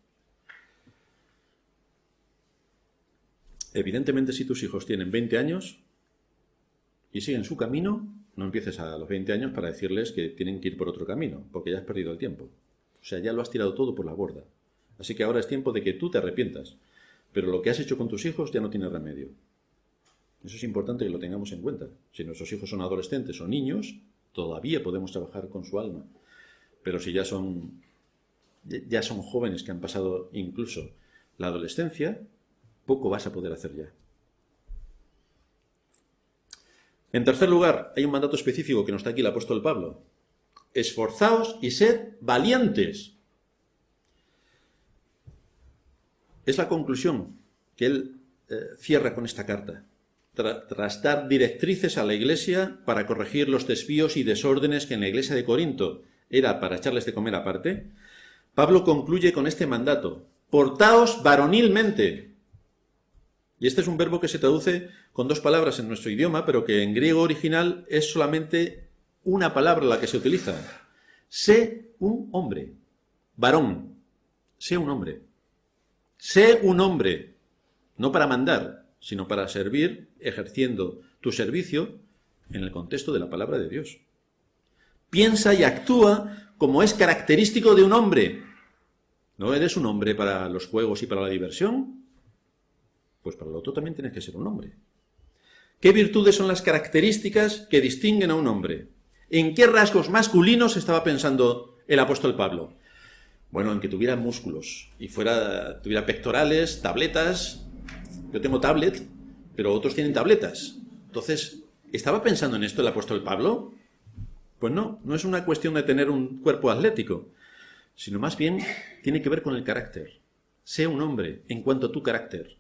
Evidentemente, si tus hijos tienen 20 años y siguen su camino, no empieces a los 20 años para decirles que tienen que ir por otro camino, porque ya has perdido el tiempo. O sea, ya lo has tirado todo por la borda. Así que ahora es tiempo de que tú te arrepientas. Pero lo que has hecho con tus hijos ya no tiene remedio. Eso es importante que lo tengamos en cuenta. Si nuestros hijos son adolescentes o niños, todavía podemos trabajar con su alma. Pero si ya son jóvenes que han pasado incluso la adolescencia, poco vas a poder hacer ya. En tercer lugar, hay un mandato específico que nos está aquí el apóstol Pablo. Esforzaos y sed valientes. Es la conclusión que él cierra con esta carta. Tras dar directrices a la iglesia para corregir los desvíos y desórdenes que en la iglesia de Corinto era para echarles de comer aparte, Pablo concluye con este mandato: portaos varonilmente. Y este es un verbo que se traduce con 2 palabras en nuestro idioma, pero que en griego original es solamente una palabra la que se utiliza. Sé un hombre, varón, sé un hombre. Sé un hombre, no para mandar, sino para servir, ejerciendo tu servicio en el contexto de la palabra de Dios. Piensa y actúa como es característico de un hombre. ¿No eres un hombre para los juegos y para la diversión? Pues para lo otro también tienes que ser un hombre. ¿Qué virtudes son las características que distinguen a un hombre? ¿En qué rasgos masculinos estaba pensando el apóstol Pablo? Bueno, en que tuviera músculos y tuviera pectorales, tabletas. Yo tengo tablet, pero otros tienen tabletas. Entonces, ¿estaba pensando en esto el apóstol Pablo? Pues no es una cuestión de tener un cuerpo atlético, sino más bien tiene que ver con el carácter. Sé un hombre en cuanto a tu carácter.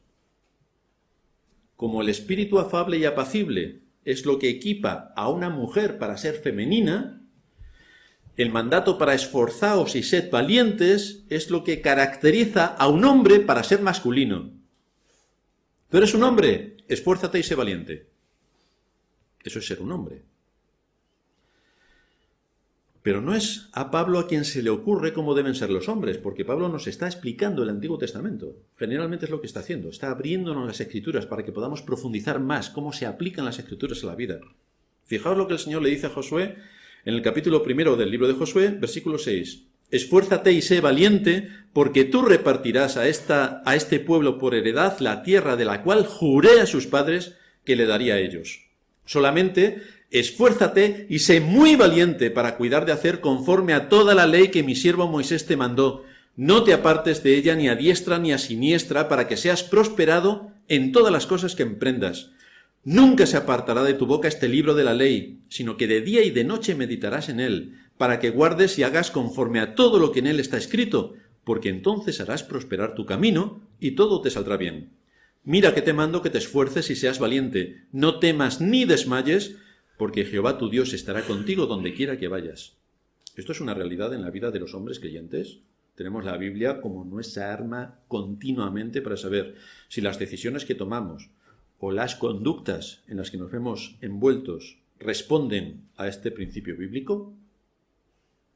Como el espíritu afable y apacible es lo que equipa a una mujer para ser femenina, el mandato para esforzaos y sed valientes es lo que caracteriza a un hombre para ser masculino. Tú eres un hombre, esfuérzate y sé valiente. Eso es ser un hombre. Pero no es a Pablo a quien se le ocurre cómo deben ser los hombres, porque Pablo nos está explicando el Antiguo Testamento. Generalmente es lo que está haciendo, está abriéndonos las Escrituras para que podamos profundizar más cómo se aplican las Escrituras a la vida. Fijaos lo que el Señor le dice a Josué en el capítulo 1 del libro de Josué, versículo 6. Esfuérzate y sé valiente, porque tú repartirás a este pueblo por heredad la tierra de la cual juré a sus padres que le daría a ellos. Solamente esfuérzate y sé muy valiente para cuidar de hacer conforme a toda la ley que mi siervo Moisés te mandó. No te apartes de ella ni a diestra ni a siniestra, para que seas prosperado en todas las cosas que emprendas. Nunca se apartará de tu boca este libro de la ley, sino que de día y de noche meditarás en él, para que guardes y hagas conforme a todo lo que en él está escrito, porque entonces harás prosperar tu camino y todo te saldrá bien. Mira que te mando que te esfuerces y seas valiente, no temas ni desmayes, porque Jehová tu Dios estará contigo donde quiera que vayas. Esto es una realidad en la vida de los hombres creyentes. Tenemos la Biblia como nuestra arma continuamente para saber si las decisiones que tomamos o las conductas en las que nos vemos envueltos responden a este principio bíblico.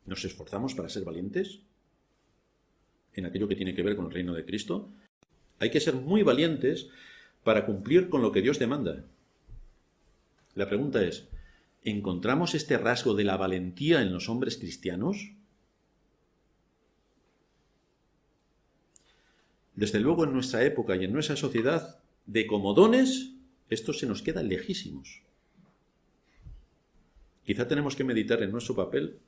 ¿Nos esforzamos para ser valientes en aquello que tiene que ver con el reino de Cristo? Hay que ser muy valientes para cumplir con lo que Dios demanda. La pregunta es, ¿encontramos este rasgo de la valentía en los hombres cristianos? Desde luego en nuestra época y en nuestra sociedad, de comodones, esto se nos queda lejísimos. Quizá tenemos que meditar en nuestro papel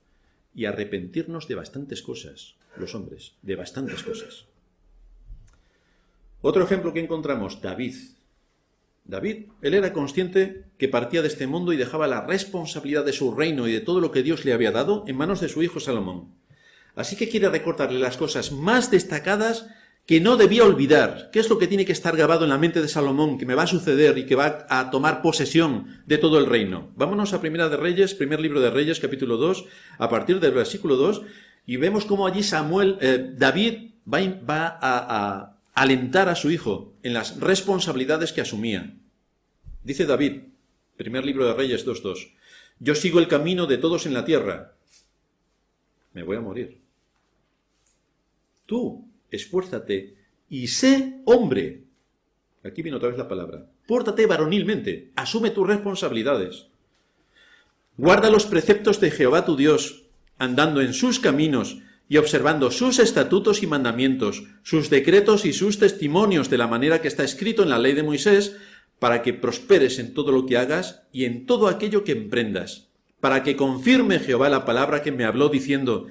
y arrepentirnos de bastantes cosas, los hombres, de bastantes cosas. Otro ejemplo que encontramos, David. David, él era consciente que partía de este mundo y dejaba la responsabilidad de su reino y de todo lo que Dios le había dado en manos de su hijo Salomón. Así que quiere recordarle las cosas más destacadas que no debía olvidar. ¿Qué es lo que tiene que estar grabado en la mente de Salomón, que me va a suceder y que va a tomar posesión de todo el reino? Vámonos a Primera de Reyes, primer libro de Reyes, capítulo 2, a partir del versículo 2, y vemos cómo allí David va a alentar a su hijo en las responsabilidades que asumía. Dice David, primer libro de Reyes 2:2, yo sigo el camino de todos en la tierra. Me voy a morir. Tú esfuérzate y sé hombre. Aquí viene otra vez la palabra. Pórtate varonilmente, asume tus responsabilidades. Guarda los preceptos de Jehová tu Dios, andando en sus caminos y observando sus estatutos y mandamientos, sus decretos y sus testimonios de la manera que está escrito en la ley de Moisés, para que prosperes en todo lo que hagas y en todo aquello que emprendas, para que confirme Jehová la palabra que me habló diciendo,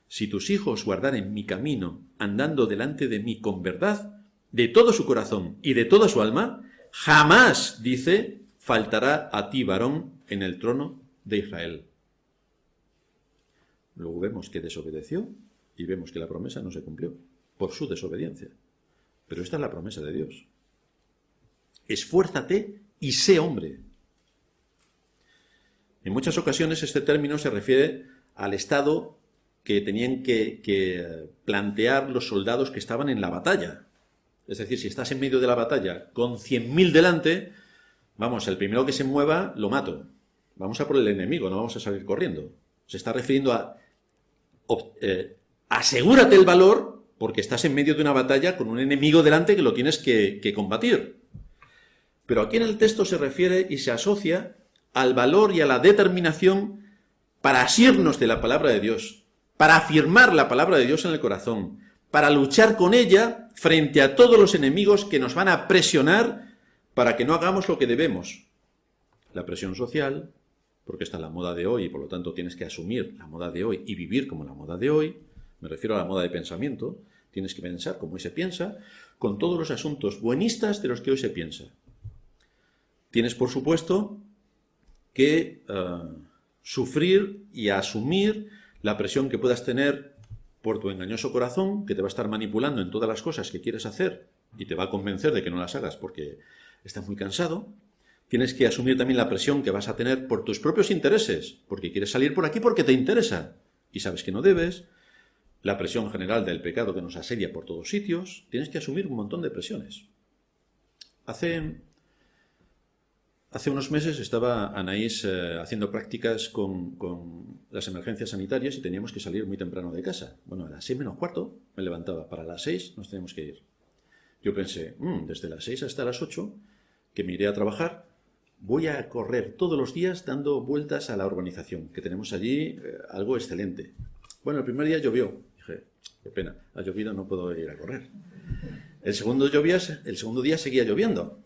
si tus hijos guardaren mi camino, andando delante de mí con verdad, de todo su corazón y de toda su alma, jamás, dice, faltará a ti varón en el trono de Israel. Luego vemos que desobedeció y vemos que la promesa no se cumplió por su desobediencia. Pero esta es la promesa de Dios. Esfuérzate y sé hombre. En muchas ocasiones este término se refiere al estado que tenían que plantear los soldados que estaban en la batalla. Es decir, si estás en medio de la batalla con 100.000 delante, vamos, el primero que se mueva lo mato. Vamos a por el enemigo, no vamos a salir corriendo. Se está refiriendo a asegúrate el valor porque estás en medio de una batalla con un enemigo delante que lo tienes que combatir. Pero aquí en el texto se refiere y se asocia al valor y a la determinación para asirnos de la palabra de Dios, para afirmar la palabra de Dios en el corazón, para luchar con ella frente a todos los enemigos que nos van a presionar para que no hagamos lo que debemos. La presión social, porque está en la moda de hoy y por lo tanto tienes que asumir la moda de hoy y vivir como la moda de hoy, me refiero a la moda de pensamiento, tienes que pensar como hoy se piensa, con todos los asuntos buenistas de los que hoy se piensa. Tienes, por supuesto, que sufrir y asumir la presión que puedas tener por tu engañoso corazón, que te va a estar manipulando en todas las cosas que quieres hacer y te va a convencer de que no las hagas porque estás muy cansado. Tienes que asumir también la presión que vas a tener por tus propios intereses, porque quieres salir por aquí porque te interesa y sabes que no debes. La presión general del pecado que nos asedia por todos sitios. Tienes que asumir un montón de presiones. Hace unos meses estaba Anaís haciendo prácticas con las emergencias sanitarias y teníamos que salir muy temprano de casa. Bueno, a las 6 menos cuarto me levantaba. Para las 6 nos teníamos que ir. Yo pensé, desde las 6 hasta las 8, que me iré a trabajar voy a correr todos los días dando vueltas a la urbanización, que tenemos allí algo excelente. Bueno, el primer día llovió. Dije, qué pena, ha llovido, no puedo ir a correr. El segundo día seguía lloviendo.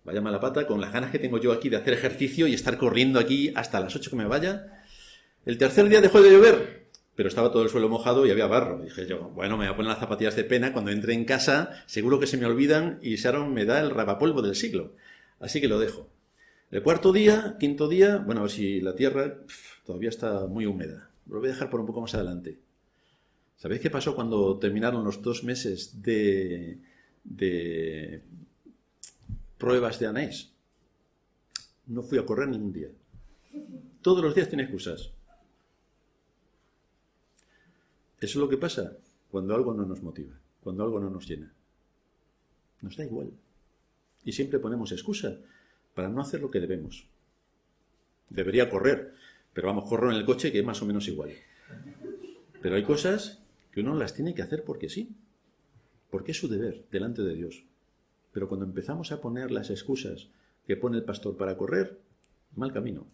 Vaya mala pata con las ganas que tengo yo aquí de hacer ejercicio y estar corriendo aquí hasta las 8 que me vaya. El tercer día dejó de llover, pero estaba todo el suelo mojado y había barro. Dije yo, bueno, me voy a poner las zapatillas de pena, cuando entre en casa seguro que se me olvidan y Sharon me da el rapapolvo del siglo. Así que lo dejo. El cuarto día, quinto día, bueno, a ver si la tierra todavía está muy húmeda. Lo voy a dejar por un poco más adelante. ¿Sabéis qué pasó cuando terminaron los 2 meses de pruebas de Anais? No fui a correr ningún día. Todos los días tiene excusas. Eso es lo que pasa cuando algo no nos motiva, cuando algo no nos llena. Nos da igual. Y siempre ponemos excusa para no hacer lo que debemos. Debería correr, pero vamos, corro en el coche que es más o menos igual. Pero hay cosas que uno las tiene que hacer porque sí, porque es su deber delante de Dios. Pero cuando empezamos a poner las excusas que pone el pastor para correr, mal camino.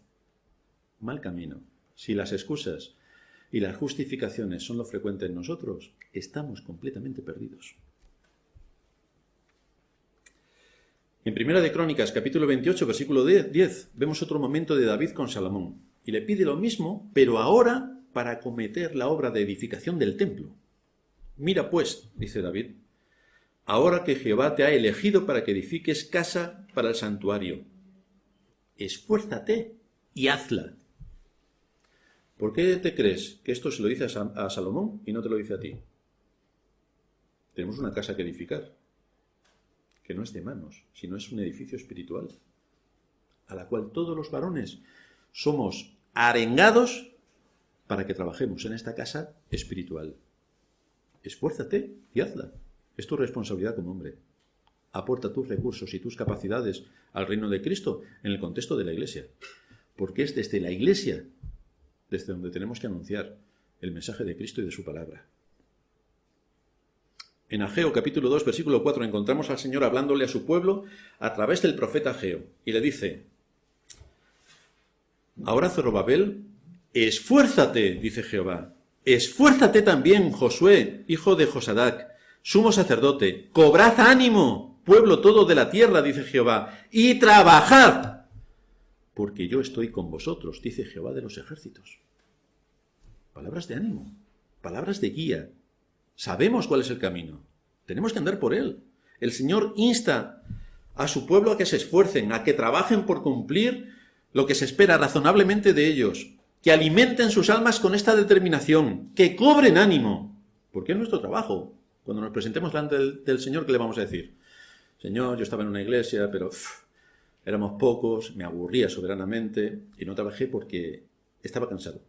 Mal camino. Si las excusas y las justificaciones son lo frecuente en nosotros, estamos completamente perdidos. En Primera de Crónicas, capítulo 28, versículo 10, vemos otro momento de David con Salomón. Y le pide lo mismo, pero ahora para acometer la obra de edificación del templo. Mira pues, dice David, ahora que Jehová te ha elegido para que edifiques casa para el santuario, esfuérzate y hazla. ¿Por qué te crees que esto se lo dice a Salomón y no te lo dice a ti? Tenemos una casa que edificar, que no es de manos, sino es un edificio espiritual, a la cual todos los varones somos arengados para que trabajemos en esta casa espiritual. Esfuérzate y hazla. Es tu responsabilidad como hombre. Aporta tus recursos y tus capacidades al reino de Cristo en el contexto de la Iglesia. Porque es desde la Iglesia desde donde tenemos que anunciar el mensaje de Cristo y de su palabra. En Ageo capítulo 2, versículo 4, encontramos al Señor hablándole a su pueblo a través del profeta Ageo. Y le dice, ahora Zorobabel, esfuérzate, dice Jehová. Esfuérzate también, Josué, hijo de Josadac, sumo sacerdote. Cobrad ánimo, pueblo todo de la tierra, dice Jehová, y trabajad, porque yo estoy con vosotros, dice Jehová de los ejércitos. Palabras de ánimo, palabras de guía. Sabemos cuál es el camino. Tenemos que andar por él. El Señor insta a su pueblo a que se esfuercen, a que trabajen por cumplir lo que se espera razonablemente de ellos, que alimenten sus almas con esta determinación, que cobren ánimo, porque es nuestro trabajo. Cuando nos presentemos delante del Señor, ¿qué le vamos a decir? Señor, yo estaba en una iglesia, pero éramos pocos, me aburría soberanamente y no trabajé porque estaba cansado.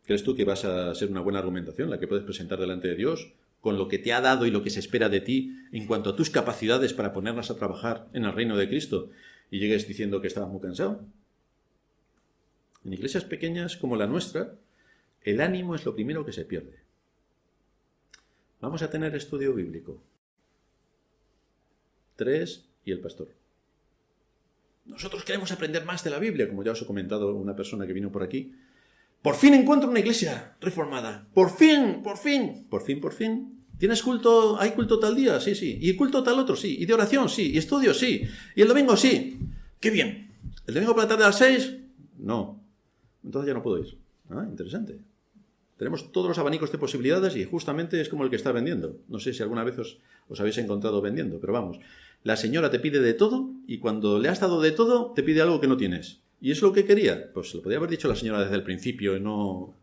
¿Crees tú que vas a ser una buena argumentación la que puedes presentar delante de Dios con lo que te ha dado y lo que se espera de ti en cuanto a tus capacidades para ponerlas a trabajar en el reino de Cristo y llegues diciendo que estabas muy cansado? En iglesias pequeñas como la nuestra, el ánimo es lo primero que se pierde. Vamos a tener estudio bíblico. 3 y el pastor. Nosotros queremos aprender más de la Biblia, como ya os he comentado una persona que vino por aquí. Por fin encuentro una iglesia reformada. Por fin. ¿Tienes culto? ¿Hay culto tal día? Sí, sí. ¿Y culto tal otro? Sí. ¿Y de oración? Sí. ¿Y estudio? Sí. ¿Y el domingo? Sí. ¡Qué bien! ¿El domingo por la tarde a las 6? No. Entonces ya no puedo ir. Ah, interesante. Tenemos todos los abanicos de posibilidades y justamente es como el que está vendiendo. No sé si alguna vez os habéis encontrado vendiendo, pero vamos. La señora te pide de todo y cuando le has dado de todo te pide algo que no tienes. ¿Y es lo que quería? Pues lo podía haber dicho la señora desde el principio y no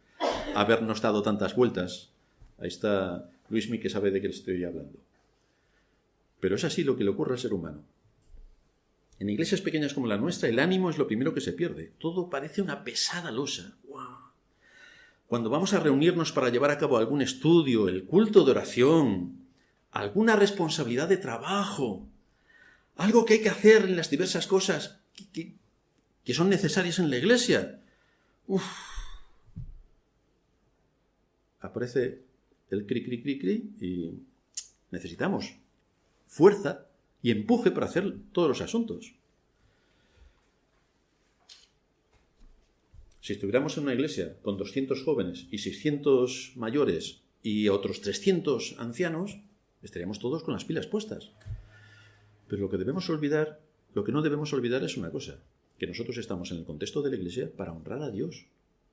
habernos dado tantas vueltas. Ahí está Luismi que sabe de qué le estoy hablando. Pero es así lo que le ocurre al ser humano. En iglesias pequeñas como la nuestra, el ánimo es lo primero que se pierde. Todo parece una pesada losa. ¡Wow! Cuando vamos a reunirnos para llevar a cabo algún estudio, el culto de oración, alguna responsabilidad de trabajo, algo que hay que hacer en las diversas cosas que son necesarias en la iglesia, aparece el cri y necesitamos fuerza y empuje para hacer todos los asuntos. Si estuviéramos en una iglesia con 200 jóvenes y 600 mayores y otros 300 ancianos, estaríamos todos con las pilas puestas. Pero lo que no debemos olvidar es una cosa, que nosotros estamos en el contexto de la iglesia para honrar a Dios,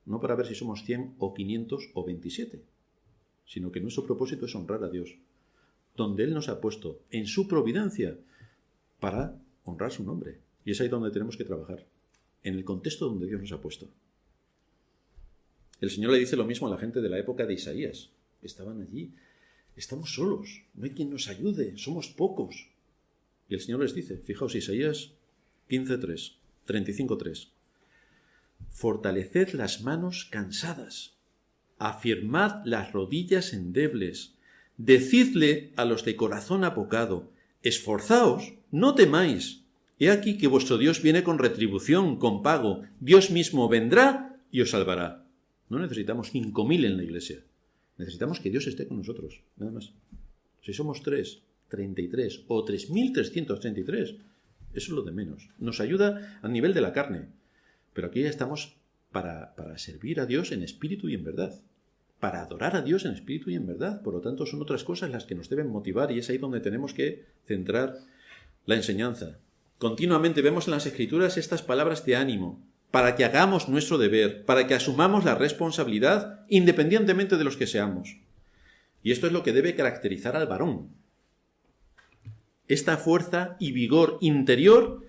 no para ver si somos 100 o 500 o 27, sino que nuestro propósito es honrar a Dios, donde Él nos ha puesto en su providencia para honrar su nombre. Y es ahí donde tenemos que trabajar, en el contexto donde Dios nos ha puesto. El Señor le dice lo mismo a la gente de la época de Isaías. Estaban allí, estamos solos, no hay quien nos ayude, somos pocos. Y el Señor les dice, fijaos, Isaías 15:3, 35:3. Fortaleced las manos cansadas, afirmad las rodillas endebles, decidle a los de corazón apocado, esforzaos, no temáis. He aquí que vuestro Dios viene con retribución, con pago. Dios mismo vendrá y os salvará. No necesitamos 5.000 en la iglesia. Necesitamos que Dios esté con nosotros, nada más. Si somos 3, 33 o 3.333, eso es lo de menos. Nos ayuda a nivel de la carne. Pero aquí ya estamos para servir a Dios en espíritu y en verdad. Para adorar a Dios en espíritu y en verdad. Por lo tanto, son otras cosas las que nos deben motivar y es ahí donde tenemos que centrar la enseñanza. Continuamente vemos en las Escrituras estas palabras de ánimo, para que hagamos nuestro deber, para que asumamos la responsabilidad independientemente de los que seamos. Y esto es lo que debe caracterizar al varón. Esta fuerza y vigor interior,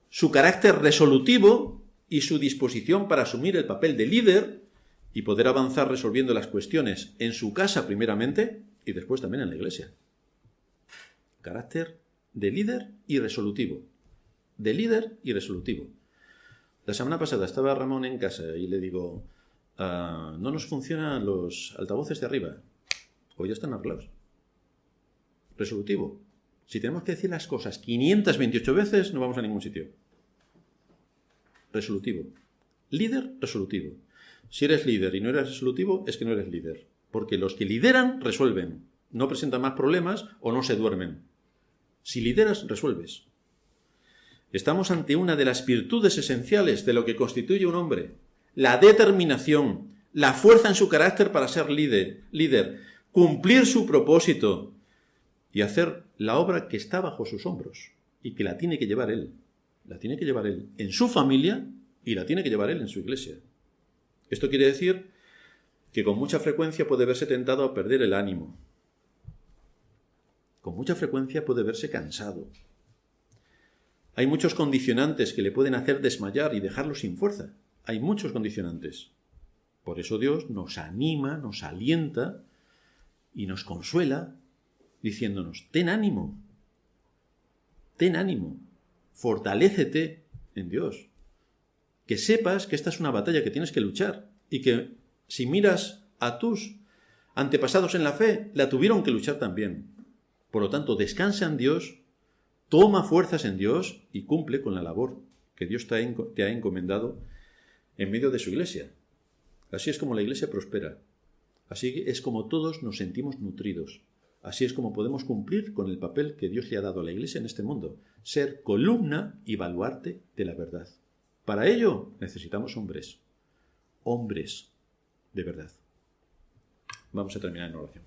su carácter resolutivo y su disposición para asumir el papel de líder y poder avanzar resolviendo las cuestiones en su casa primeramente y después también en la iglesia. Carácter de líder y resolutivo. De líder y resolutivo. La semana pasada estaba Ramón en casa y le digo, no nos funcionan los altavoces de arriba. Hoy ya están arreglados. Resolutivo. Si tenemos que decir las cosas 528 veces, no vamos a ningún sitio. Resolutivo. Líder, resolutivo. Si eres líder y no eres resolutivo, es que no eres líder. Porque los que lideran, resuelven. No presentan más problemas o no se duermen. Si lideras, resuelves. Estamos ante una de las virtudes esenciales de lo que constituye un hombre. La determinación, la fuerza en su carácter para ser líder, cumplir su propósito y hacer la obra que está bajo sus hombros y que la tiene que llevar él. La tiene que llevar él en su familia y la tiene que llevar él en su iglesia. Esto quiere decir que con mucha frecuencia puede verse tentado a perder el ánimo. Con mucha frecuencia puede verse cansado. Hay muchos condicionantes que le pueden hacer desmayar y dejarlo sin fuerza. Hay muchos condicionantes. Por eso Dios nos anima, nos alienta y nos consuela diciéndonos, ten ánimo, fortalécete en Dios. Que sepas que esta es una batalla que tienes que luchar y que si miras a tus antepasados en la fe, la tuvieron que luchar también. Por lo tanto, descansa en Dios, toma fuerzas en Dios y cumple con la labor que Dios te ha encomendado en medio de su iglesia. Así es como la iglesia prospera. Así es como todos nos sentimos nutridos. Así es como podemos cumplir con el papel que Dios le ha dado a la iglesia en este mundo. Ser columna y baluarte de la verdad. Para ello necesitamos hombres. Hombres de verdad. Vamos a terminar en oración.